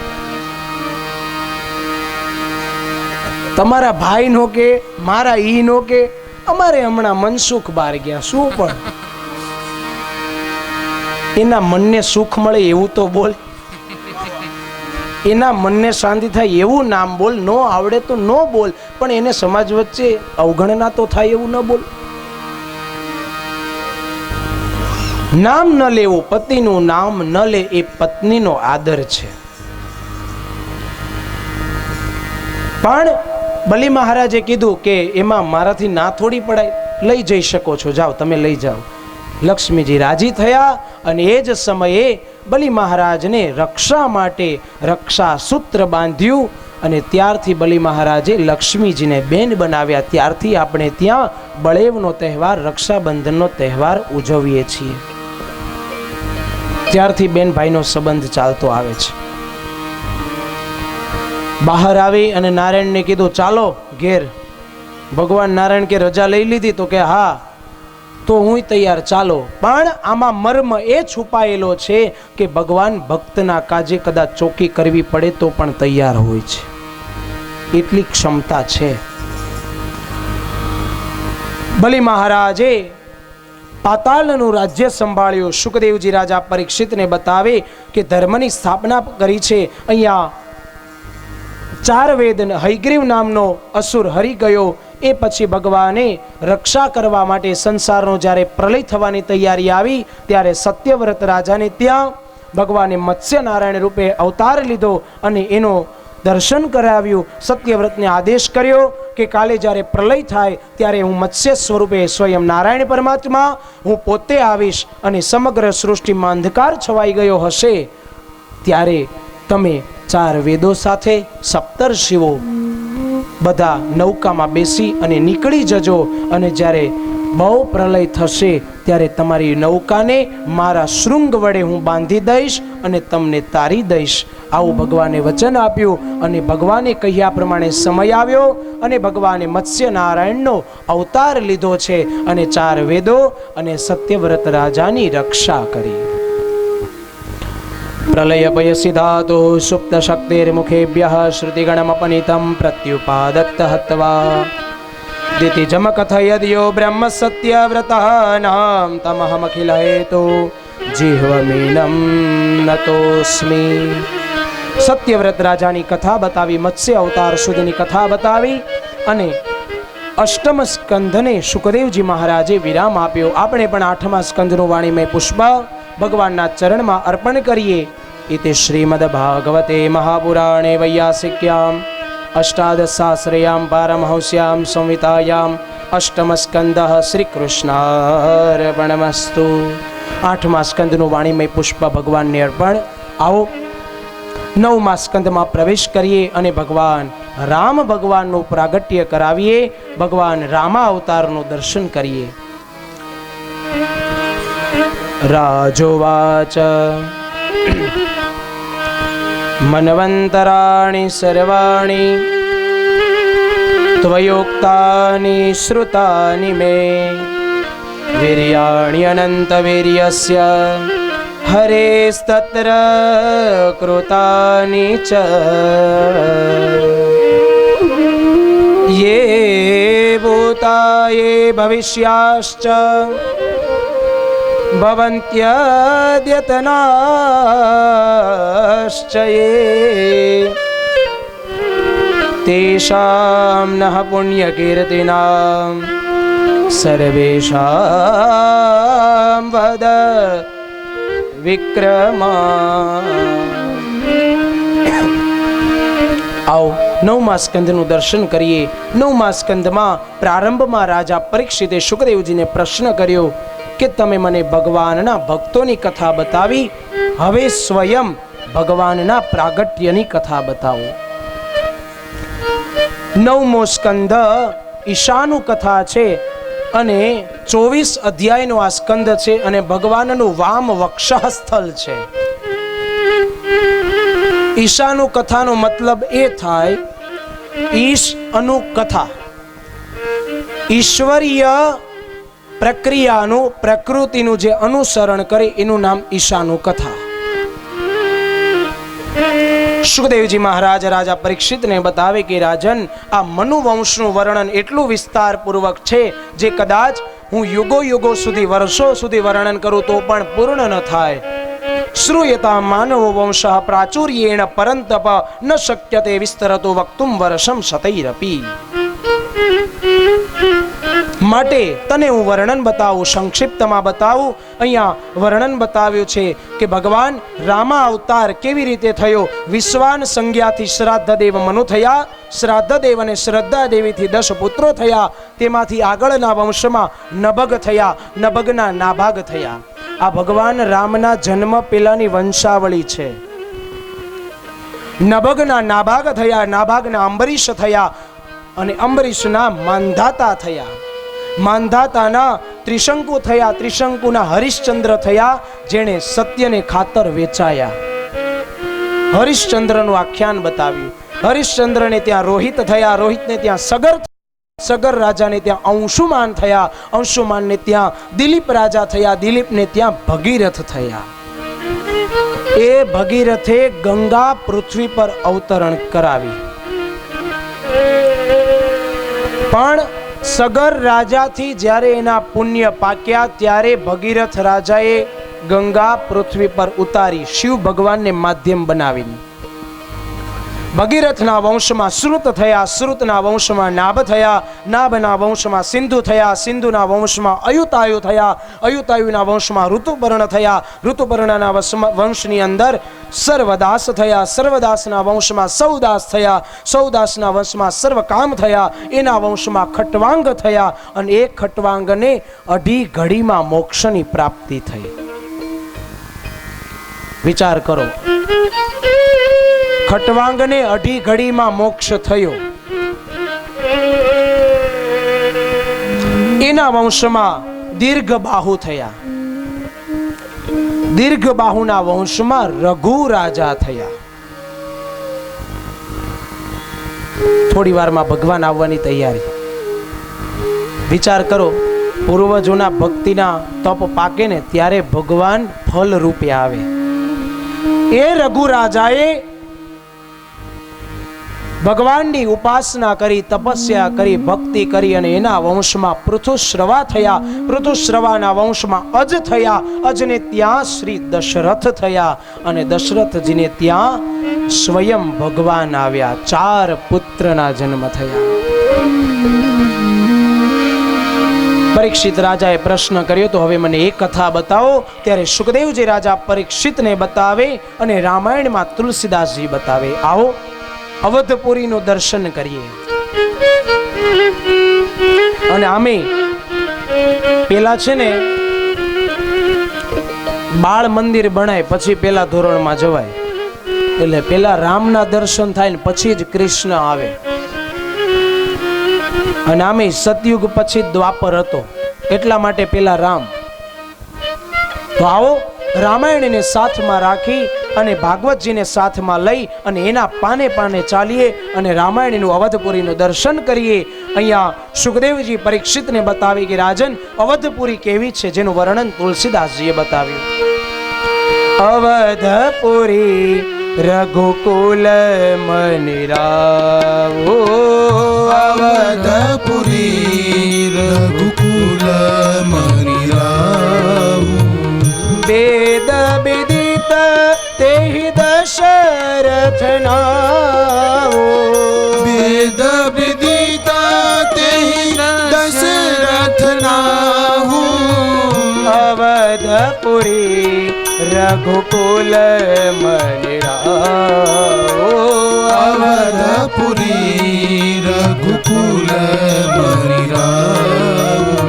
તમારા ભાઈ નો કે મારા ઈ નો કે અમારે હમણાં મનસુખ બહાર ગયા. શું પણ એના મનને સુખ મળે એવું તો બોલ, એના મનને શાંતિ થાય એવું નામ બોલ. ન આવડે તો ન બોલ, પણ એને સમાજ વચ્ચે અવગણના તો થાય એવું ન બોલ. નામ ન લેવું, પતિનું નામ ન લે એ પત્નીનો આદર છે. પણ બલિ મહારાજે કીધું કે એમાં મારાથી ના થોડી પડાય, લઈ જઈ શકો છો, જાઓ તમે લઈ જાઓ. લક્ષ્મીજી રાજી થયા અને એ જ સમયે બલિ મહારાજને રક્ષા માટે રક્ષા સૂત્ર બાંધ્યું અને ત્યારથી બલિ મહારાજે લક્ષ્મીજીને બેન બનાવ્યા. ત્યારથી આપણે ત્યાં બળેવનો તહેવાર, રક્ષાબંધનનો તહેવાર ઉજવીએ છીએ. ત્યારથી બેન ભાઈનો સંબંધ ચાલતો આવે છે. બહાર આવી અને નારાયણને કીધું ચાલો ઘેર. ભગવાન નારાયણ કે રજા લઈ લીધી? તો કે હા. તો હું તૈયાર, ચાલો. પણ આમાં મર્મ એ છુપાયેલો છે કે ભગવાન ભક્તના કાજે કદાચ ચોકી કરવી પડે તો પણ તૈયાર હોય છે, એટલી ક્ષમતા છે. બલિ મહારાજે પાતાળનું રાજ્ય સંભાળ્યું. શુકદેવજી રાજા પરીક્ષિતને બતાવે કે ધર્મની સ્થાપના કરી છે. અહીંયા 4 વેદ હયગ્રીવ નામનો અસુર હરી ગયો. એ પછી ભગવાને રક્ષા કરવા માટે સંસારનો જ્યારે પ્રલય થવાની તૈયારી આવી ત્યારે સત્યવ્રત રાજાને ત્યાં ભગવાને મત્સ્ય નારાયણ રૂપે અવતાર લીધો અને એનો દર્શન કરાવ્યું. સત્યવ્રતને આદેશ કર્યો કે કાલે જ્યારે પ્રલય થાય ત્યારે હું મત્સ્ય સ્વરૂપે સ્વયં નારાયણ પરમાત્મા હું પોતે આવીશ અને સમગ્ર સૃષ્ટિમાં અંધકાર છવાઈ ગયો હશે ત્યારે તમે 4 વેદો સાથે સપ્તર્ષિઓ બધા નૌકામાં બેસી અને નીકળી જજો અને જ્યારે બહુ પ્રલય થશે ત્યારે તમારી નૌકાને મારા શૃંગ વડે હું બાંધી દઈશ અને તમને તારી દઈશ. આવું ભગવાને વચન આપ્યું અને ભગવાને કહ્યા પ્રમાણે સમય આવ્યો અને ભગવાને મત્સ્ય નારાયણનો અવતાર લીધો છે અને 4 વેદો અને સત્યવ્રત રાજાની રક્ષા કરી. પ્રલય ભયસી ધાતુ સુપ્ત શક્તિર્મુખેભ્યઃ શ્રુતિગણમપનિતં પ્રત્યુપાદત્ત હત્વા દિતિજમ કથયદ્યો બ્રહ્મ સત્યવ્રતઃ નામ તમહમખિલ હેતુ જીહ્વમીનં નતોસ્મિ. સત્યવ્રત રાજાની કથા બતાવી, મત્સ્ય અવતાર સુધીની કથા બતાવી અને અષ્ટમ સ્કંધને શુકદેવજી મહારાજે વિરામ આપ્યો. આપણે પણ 8મા સ્કંધનું વાણીમય પુષ્પ ભગવાનના ચરણમાં અર્પણ કરીએ. ઇતિ શ્રીમદ ભાગવતે મહાપુરાણે વૈયાસિક્યામ અષ્ટાદશસહસ્રયામ પારમહંસ્યામ સંહિતાયામ અષ્ટમ સ્કંદઃ શ્રી કૃષ્ણાર્પણમસ્તુ. 8મા સ્કંદનું વાણીમય પુષ્પ ભગવાનને અર્પણ. આવો 9મા સ્કંદમાં પ્રવેશ કરીએ અને ભગવાન રામ ભગવાનનું પ્રાગટ્ય કરાવીએ. ભગવાન રામા અવતારનું દર્શન કરીએ. રાજોવાચ મન્વંતરાણિ સર્વાણિ ત્વયોક્તાનિ શ્રુતાનિ મે વીર્યાણિ અનંત વીર્યસ્ય હરેસ્તત્ર કૃતાનિ ચ યે ભૂતા યે ભવિષ્યાશ્ચ ભવન્ત્યદ્યતનાશ્ચ યે તેષાં નઃ પુણ્યકીર્તિનાં સર્વેષાં વદ વિક્રમા. આવો 9મા સ્કંધનું દર્શન કરીએ. 9મા સ્કંધમાં પ્રારંભમાં રાજા પરીક્ષિતે શુકદેવજીને પ્રશ્ન કર્યો કે તમે મને ભગવાનના ભક્તોની કથા બતાવી, હવે સ્વયં ભગવાનના પ્રાગટ્યની કથા બતાવો. 9મો સ્કંધ ઈશાનું કથા છે અને 24 અધ્યાયનો આ સ્કંદ છે અને ભગવાનનું વામ વક્ષ સ્થળ છે. ઈશાનું કથાનો મતલબ એ થાય ઈશ અનુકથા, ઈશ્વરીય પ્રક્રિયાનું પ્રકૃતિનું જે અનુસરણ કરે એનું નામ ઈશાનું કથા. શુકદેવજી મહારાજ રાજા પરીક્ષિતને બતાવે કે રાજન, આ મનુવંશનું વર્ણન એટલું વિસ્તારપૂર્વક છે જે કદાચ હું યુગો યુગો સુધી, વર્ષો સુધી વર્ણન કરું તો પણ પૂર્ણ ન થાય. શ્રૂયતા માનવો વંશ પ્રાચુર્યેણ પરંતપ ન શક્યતે વિસ્તરતો વક્તુમ વર્ષમ શતૈરપી. માટે તને હું વર્ણન બતાવું, સંક્ષિપ્તમાં બતાવું. અહીંયા વર્ણન બતાવ્યું છે કે ભગવાન રામા અવતાર કેવી રીતે થયો. વિશ્વાન સંજ્ઞાથી શ્રાદ્ધદેવ મનુ થયા, શ્રાદ્ધદેવ અને શ્રદ્ધા દેવીથી 10 પુત્રો થયા, તેમાંથી આગળના વંશમાં નભગ થયા, નભગના નાભાગ થયા. આ ભગવાન રામના જન્મ પહેલાની વંશાવળી છે. નભગના નાભાગ થયા, નાભાગના અંબરીશ થયા અને અંબરીશના માંધાતા થયા, માંધાતાના ત્રિશંકુ થયા, ત્રિશંકુના હરિશ્ચંદ્ર થયા, જેણે સત્યને ખાતર વેચાયા. હરિશ્ચંદ્રનું આખ્યાન બતાવ્યું. હરિશ્ચંદ્રને ત્યાં રોહિત થયા, રોહિતને ત્યાં સગર, સગર રાજાને ત્યાં અંશુમાન થયા, અંશુમાનને ત્યાં દિલીપ રાજા થયા, દિલીપને ત્યાં ભગીરથ થયા. એ ભગીરથે ગંગા પૃથ્વી પર અવતરણ કરાવી. પણ સગર રાજાથી જ્યારે એના પુણ્ય પાક્યા ત્યારે ભગીરથ રાજાએ ગંગા પૃથ્વી પર ઉતારી, શિવ ભગવાનને માધ્યમ બનાવીને. ભગીરથના વંશમાં શ્રુત થયા, શ્રુતના વંશમાં નાભ થયા, નાભના વંશમાં સિંધુ થયા, સિંધુના વંશમાં અયુતાયુ થયા, અયુતાયુના વંશમાં ઋતુપર્ણ થયા, ઋતુપર્ણના વંશની અંદર સર્વદાસ થયા, સર્વદાસના વંશમાં સૌદાસ થયા, સૌદાસના વંશમાં સર્વકામ થયા, એના વંશમાં ખટવાંગ થયા અને એ ખટવાંગને 2.5 ઘડીમાં મોક્ષની પ્રાપ્તિ થઈ. વિચાર કરો, ખટવાંગને 2.5 ઘડીમાં મોક્ષ થયો. એના વંશમાં દીર્ઘ બાહુ થયા, દીર્ઘ બાહુના વંશમાં રઘુ રાજા થયા. થોડી વારમાં ભગવાન આવવાની તૈયારી. વિચાર કરો, પૂર્વજોના ભક્તિના તપ પાકે ને ત્યારે ભગવાન ફલ રૂપે આવે. એ રઘુ રાજાએ ભગવાનની ઉપાસના કરી, તપસ્યા કરી, ભક્તિ કરી અને એના વંશમાં પૃથુશ્રવા થયા. પૃથુશ્રવાના વંશમાં અજ થયા. અજને ત્યાં શ્રી દશરથ થયા અને દશરથજીને ત્યાં સ્વયં ભગવાન આવ્યા. 4 પુત્રના જન્મ થયા. પરીક્ષિત રાજાએ પ્રશ્ન કર્યો, તો હવે મને એક કથા બતાવો. ત્યારે સુખદેવજી રાજા પરીક્ષિતને બતાવે અને રામાયણમાં તુલસીદાસજી બતાવે. આવો અવધપુરીનું દર્શન કરીએ. અને આમે પેલા છે ને બાળ મંદિર બનાય પછી પેલા ધોરણમાં જવાય, એટલે પેલા રામના દર્શન થાય ને પછી જ કૃષ્ણ આવે. અને આમે સતયુગ પછી દ્વાપર હતો, એટલા માટે પેલા રામ. તો આવો રામાયણને સાથમાં રાખી અને ભાગવતજીને સાથમાં લઈ અને એના પાને પાને ચાલીએ અને રામાયણનું અવધપુરીનું દર્શન કરીએ. અહીંયા સુખદેવજી પરીક્ષિતને બતાવી કે રાજન, અવધપુરી કેવી છે, જેનું વર્ણન તુલસીદાસજીએ બતાવ્યું. અવધપુરી રઘુકુલ મનિરાવો, અવધપુરી રઘુકુલ મનિરાવો, વેદ વિદિત તેહિ દશરથ નાવો, વેદ વિદિત તેહિ દશરથ નાવો, અવધપુરી રઘુકુલ મનિરાવો, અવધપુરી રઘુકુલ મનિરાવો,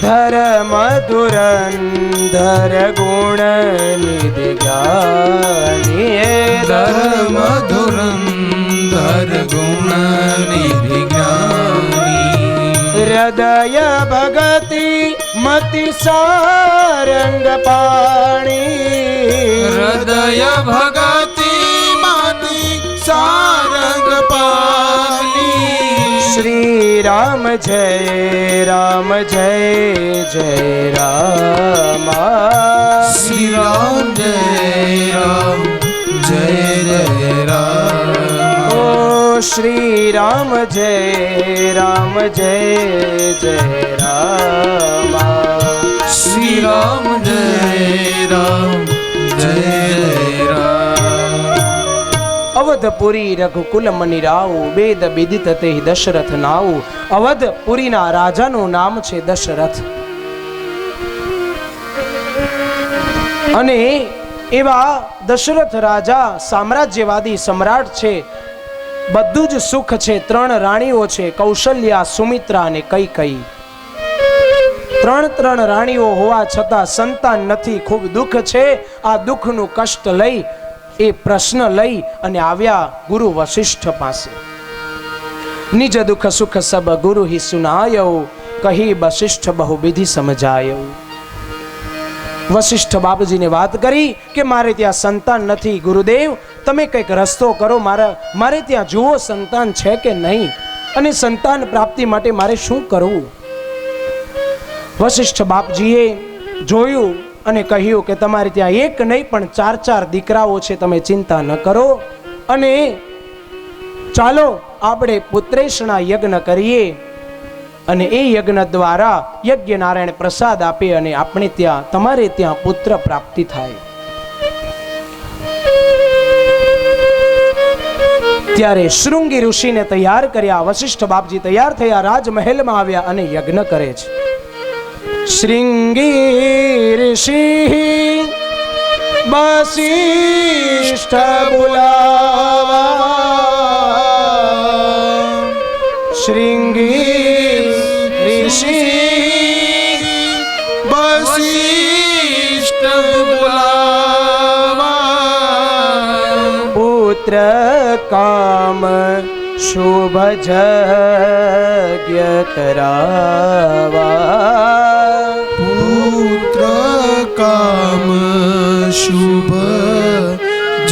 ધર્મ ધુરંધર ગુણ નિધિ જ્ઞાની, ધર્મ ધુરંધર ગુણ નિધિ જ્ઞાની, હૃદય ભગતિ મતિ સારંગ પાણી, હૃદય ભગતિ મતિ સારંગ પાણી, શ્રી રામ જય રામ જય જય રામ, શ્રી રામ જય રામ જય જય રામ, ઓ શ્રી રામ જય રામ જય જય રામ, શ્રી રામ જય રામ જય જય રામ, અવધપુરી રઘુકુલ મનિરાવ, વેદ વિદિત તેહિ દશરથ નાવ. અવધપુરીના રાજાનું નામ છે દશરથ. અને એવા દશરથ રાજા સામ્રાજ્યવાદી સમ્રાટ છે. બધું જ સુખ છે. 3 રાણીઓ છે, કૌશલ્યા, સુમિત્રા અને કૈકેયી. 3 રાણીઓ હોવા છતાં સંતાન નથી. ખૂબ દુઃખ છે. આ દુઃખનું કષ્ટ લઈ એ પ્રશ્ન લઈ અને આવ્યા ગુરુ વશિષ્ઠ પાસે. નિજ દુઃખ સુખ સબ ગુરુ હિ સુનાયો, કહી વશિષ્ઠ બહુ વિધિ સમજાયો. વશિષ્ઠ બાપજીને વાત કરી કે મારે ત્યાં સંતાન નથી. ગુરુદેવ, તમે કંઈક રસ્તો કરો, મારે ત્યાં જુઓ સંતાન છે કે નહીં, અને સંતાન પ્રાપ્તિ માટે મારે શું કરવું. વશિષ્ઠ બાપજીએ જોયું અને કહ્યું કે તમારે ત્યાં એક નહીં પણ 4 દીકરાઓ છે, તમે ચિંતા ન કરો. અને ચાલો આપણે પુત્રેશના યજ્ઞ કરીએ. અને એ યજ્ઞ દ્વારા યજ્ઞ નારાયણ પ્રસાદ આપે અને આપણે ત્યાં તમારે ત્યાં પુત્ર પ્રાપ્તિ થાય. ત્યારે શૃંગી ઋષિને તૈયાર કર્યા. વશિષ્ઠ બાપજી તૈયાર થયા, રાજમહેલમાં આવ્યા અને યજ્ઞ કરે છે. શૃંગી ઋષિ વશિષ્ઠ બોલાવા, શૃંગી ઋષિ વશિષ્ઠ બોલાવા, પુત્ર કામ શુભ યજ્ઞ કરાવા, પુત્ર કામ શુભ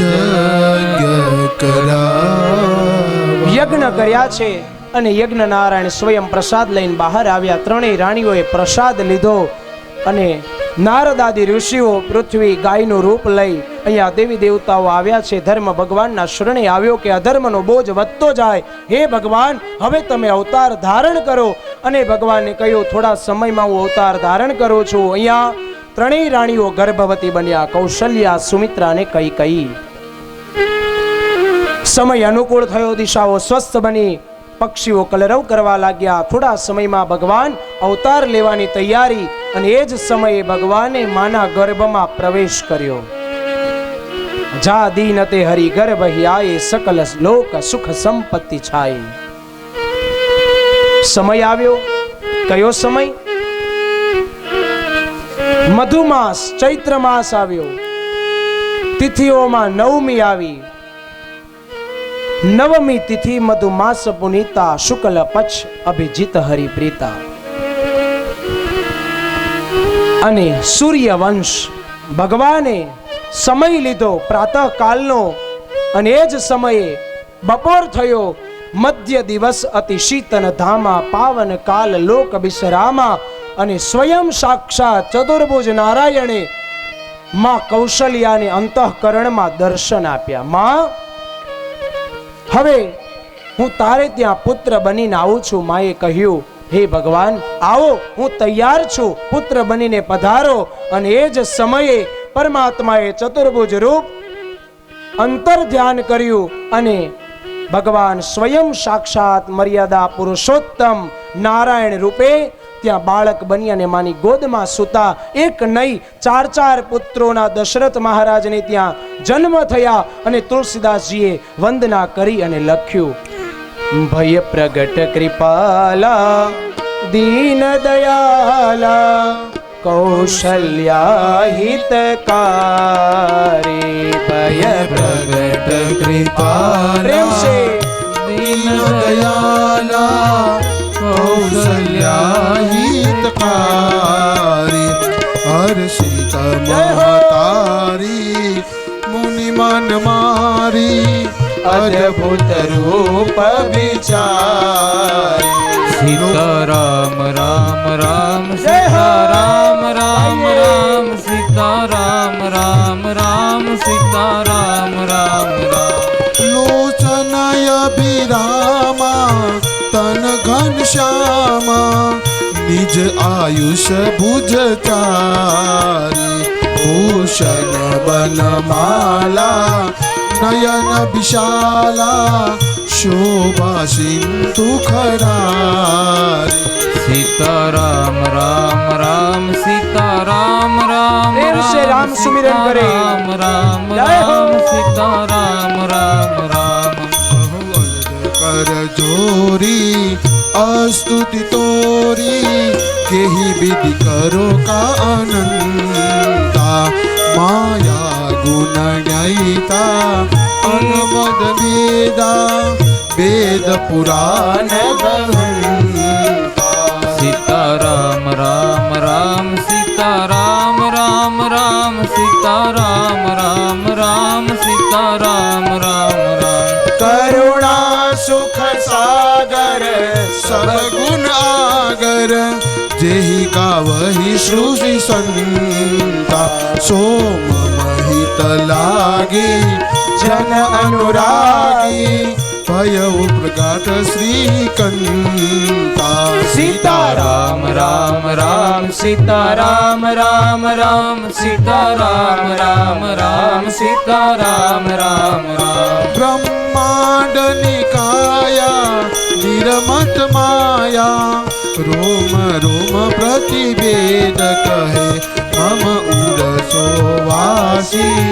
યજ્ઞ કરાવા. યજ્ઞ કર્યા છે અને યજ્ઞ નારાયણ સ્વયં પ્રસાદ લઈને બહાર આવ્યા. ત્રણેય રાણીઓએ પ્રસાદ લીધો અને નારદાદી ઋષિઓ પૃથ્વી ગાયનું રૂપ લઈ અહીંયા દેવી દેવતાઓ આવ્યા છે. ધર્મ ભગવાનના શરણે આવ્યો કે અધર્મનો બોજ વધતો જાય, હે ભગવાન હવે તમે અવતાર ધારણ કરો. અને ભગવાને કહ્યું થોડા સમયમાં હું અવતાર ધારણ કરું છું. અહીંયા ત્રણેય રાણીઓ ગર્ભવતી બન્યા, કૌશલ્યા, સુમિત્રા અને કૈકેયી. સમય અનુકૂળ થયો, દિશાઓ સ્વસ્થ બની, પક્ષીઓ કલરવ કરવા લાગ્યા. થોડા સમયમાં ભગવાન અવતાર લેવાની તૈયારી અને એ જ સમયે ભગવાને માના ગર્ભમાં પ્રવેશ કર્યો. જા દીન તે હરિ ગર્ભ આયે, સકલ લોક સુખ સંપત્તિ છાય. સમય આવ્યો. કયો સમય? મધુમાસ ચૈત્ર માસ આવ્યો. તિથિઓમાં નવમી આવી. નવમી તિથિ મધુમાસ પુનીતા, શુક્લ પક્ષ અભિજીત હરિપ્રીતા. અને સૂર્યવંશ ભગવાને સમય લીધો પ્રાતઃ કાલનો અને એ જ સમયે બપોર થયો. મધ્ય દિવસ અતિ શીતન ધામા, પાવન કાલ લોક બિસરામા. અને સ્વયં સાક્ષાત ચતુર્ભુજ નારાયણે માં કૌશલ્યાને અંતઃકરણમાં દર્શન આપ્યા. માં હવે હું તારે ત્યાં પુત્ર બનીને આવું છું. માએ કહ્યું હે ભગવાન આવો, હું તૈયાર છું, પુત્ર બનીને પધારો. અને એ જ સમયે પરમાત્માએ ચતુર્ભુજ રૂપ અંતર ધ્યાન કર્યું અને ભગવાન સ્વયં સાક્ષાત મર્યાદા પુરુષોત્તમ નારાયણ રૂપે ત્યાં બાળક બની અને માની ગોદમાં સૂતા. એક નહીં 4 પુત્રોના દશરથ મહારાજને ત્યાં જન્મ થયા. અને તુલસીદાસજીએ વંદના કરી અને લખ્યું, ભય પ્રગટ કૃપાલા દીન દયાલા, કૌશલ્યા હિતકારી. ભય પ્રગટ કૃપાલા પ્રેમ સે દીન દયાલા, કૌશલ્યા હિતકારી. હર્ષિત મહતારી મુનિ મન મારી, અદ્ભુત રૂપ વિચારી. સીતારામ રામ રામ સીતારામ રામ રામ સીતારામ રામ રામ સીતારામ રામ રામ. લોચનય અભિરામા તન ઘન શ્યામા, નિજ આયુષ ભુજ ચારી. ભૂષણ બનમાલા નયન વિશાલા, શોભા સિંધુ ખરારી. સીતારામ રામ રામ સીતારામ રામ પ્રેમ સે રામ સુમિરન કરે. રામ રામ રામ સીતારામ રામ રામ. કર જોરી અસ્તુતિ તોરી, કેહી વિધિ કરો કા અનંતા. માયા ગુણ જ્ઞાયિતા અનમદ વેદા, વેદ પુરાણ ગહંતા. સીતારામ રામ રામ સીતારામ રામ રામ સીતારામ રામ રામ સીતારામ રામ રામ. કરુણા સુખ સાગર સદગુણ આગર, જેહી ગાવહી શ્રુતિ સંતા. સોમ મહિત લાગી જન અનુરાગી, ભયઉ પ્રગાટ શ્રીકંતા સીતારામ રામ રામ સીતારામ રામ રામ સીતારામ રામ રામ સીતારામ રામ રામ બ્રહ્માંડ નિકાયા નિરમત માયા રોમ રોમ પ્રતિવેદ કહે મમ ઉરસો વાસી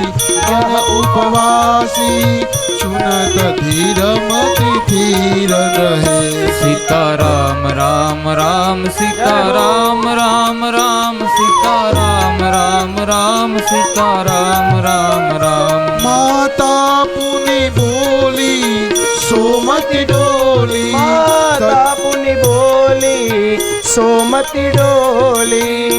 યહ ઉપવાસી સુનત ધીર મતિ ધીર રહે सीताराम राम राम सीताराम राम राम सीताराम राम राम सीताराम राम राम માતા પુની બોલી સોમતી ડોલી માતા પુની બોલી સોમતી ડોલી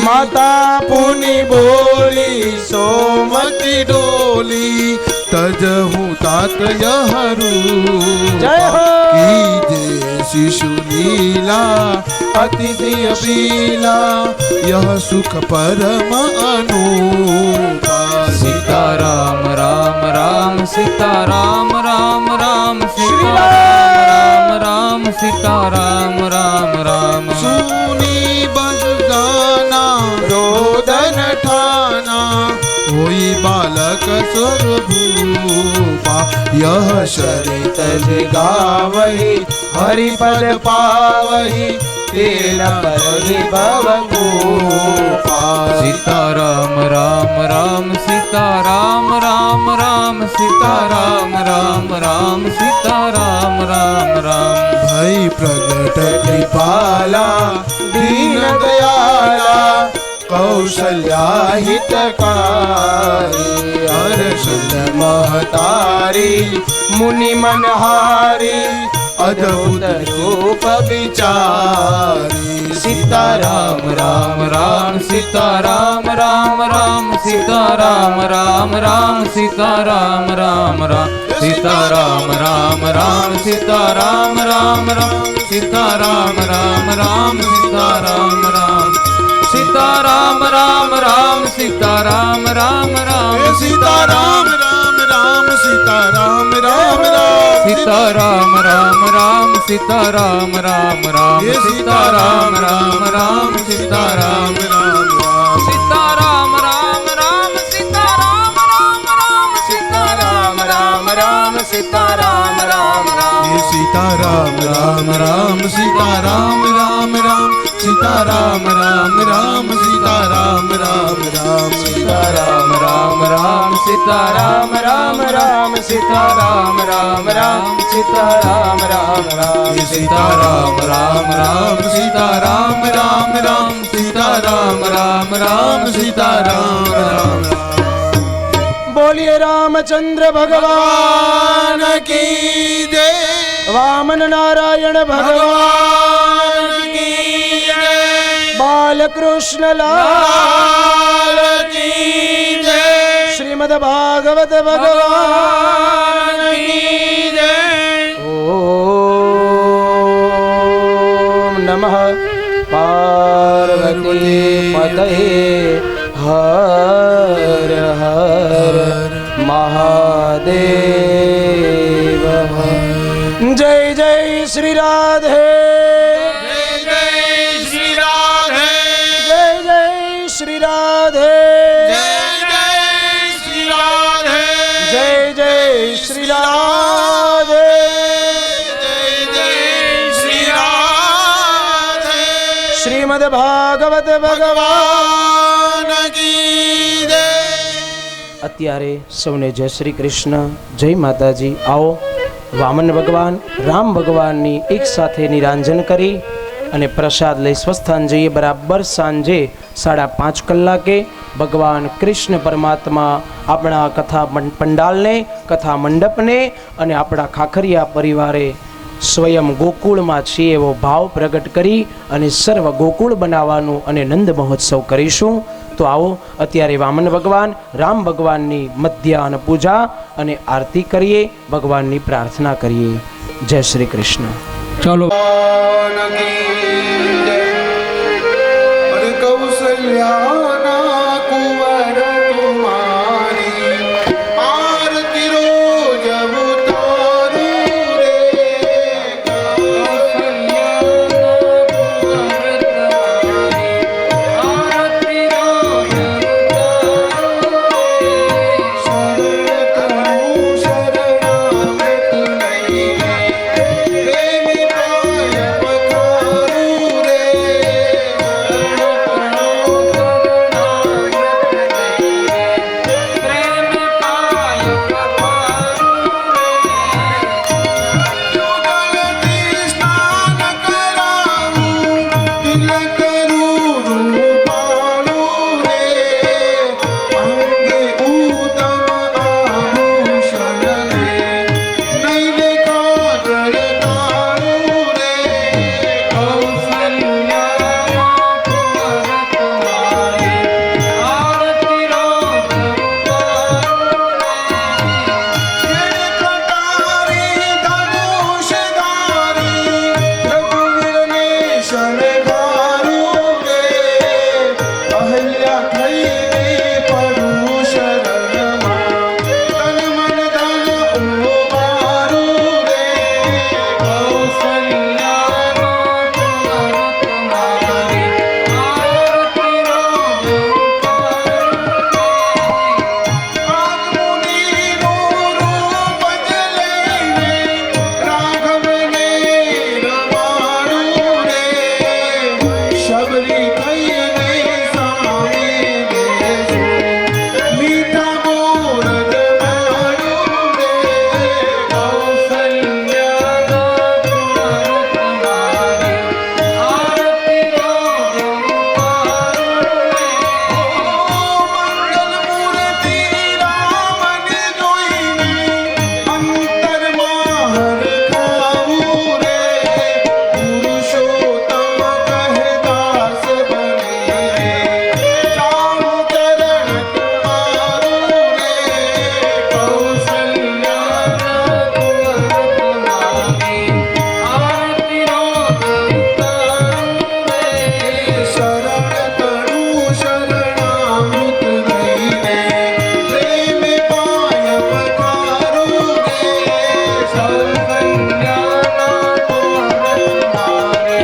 માતા પુની બોલી સોમતી ડોલી તજહુ તાત યહરું જય હો कीजे शिशु लीला अतिथि अबीला यह सुख परम अनुपा सीताराम राम राम सीताराम राम राम सीताराम राम सीताराम राम राम सुनी बस गाना रोदन ठाना होई बालक स्वरूपा यह शरित गावही हरिपद पावही तेरा परिभव गोपा सीताराम राम राम सीताराम राम राम सीताराम राम राम सीताराम राम राम भई प्रगट कृपाला दीन दयाला कौशल्या हितकारी हर्षद महतारी मुनि मनहारी अद्भुत रूप विचारी सीताराम राम राम सीताराम राम राम सीताराम राम राम सीताराम राम राम सीताराम राम राम सीताराम राम राम सीताराम राम राम सीताराम राम सीताराम राम राम सीताराम राम राम सीताराम राम राम सीताराम राम राम सीताराम राम राम सीताराम राम राम सीताराम राम राम सीताराम राम राम सीताराम राम राम सीताराम राम राम सीताराम राम राम सीताराम राम राम ये सीताराम राम राम सीताराम राम राम सीताराम राम राम सीताराम राम राम सीताराम राम राम सीताराम राम राम सीताराम राम राम सीताराम राम राम ये सीताराम राम राम सीताराम राम राम सीताराम राम राम सीताराम राम बोलिए रामचंद्र भगवान की जय वामन नारायण भगवान की जय बालकृष्ण लाल की जय श्रीमद् भागवत भगवान की जय ओम नमः पार्वती पतये हर हर महादेव जय जय श्री राधे जय जय श्री राधे जय जय श्री राधे जय जय श्री राधे जय जय श्री राधे जय जय श्री राधे श्रीमद् भागवत भगवान भगवान की जय અત્યારે સૌને જય શ્રી કૃષ્ણ જય માતાજી આવો વામન ભગવાન રામ ભગવાનની એક સાથે નિરાંજન કરી અને પ્રસાદ લઈ સ્વસ્થાન જઈએ બરાબર સાંજે 5:30 કલાકે ભગવાન કૃષ્ણ પરમાત્મા આપણા કથા પંડાલને કથા મંડપને અને આપણા ખાખરિયા પરિવારે સ્વયં ગોકુળમાં છીએ એવો ભાવ પ્રગટ કરી અને સર્વ ગોકુળ બનાવવાનું અને નંદ મહોત્સવ કરીશું તો આવો અત્યારે વામન ભગવાન રામ ભગવાનની મધ્યાહન પૂજા અને આરતી કરીએ ભગવાનની પ્રાર્થના કરીએ જય શ્રી કૃષ્ણ चलो कौशल्या कुंवर कुमारी तिलक रूपाणु रे अंगे उत्तम आभूषण रे नैने काजल ताणु रे कौसल्या कुंवर तुम्हारी आरती रोग कटारी धनुषधारी रघुवीर ने शरणगारू रे अहल्या थई रे पडू शरणમાં તન મન ધન ઉબારું રે कौसल्या कुंवर तुम्हारी आरती रोग આત્મુનિનો રૂપ જ લઈને રાઘવને રમાડું રે શબરી થઈને સામે બેસો મીઠા મોરદ માડું રે कौसल्या कुंवर तुम्हारी आरती रोग મંગલ મૂર્તિ રામને જોઈને અંતરમાં હરખાવું રે પુરુષોત્તમ કહે દાસ બને ચામ ચરણ તમારું રે कौसल्या कुंवर तुम्हारी आरती रोग શરણ કરું શરણામૃત લઈને પ્રેમ પાય પકારું રે कौसल्या कुंवर तुम्हारी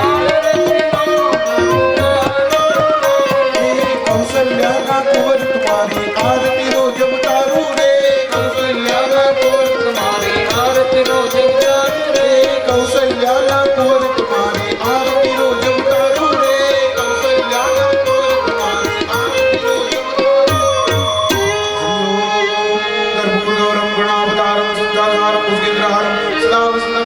आरती रोग કૌશલ્યાના કુંવર તમારી આરતી રોજ ઉતારું રે कौसल्या कुंवर तुम्हारी आरती रोग કૌશલ્યાના કુંવર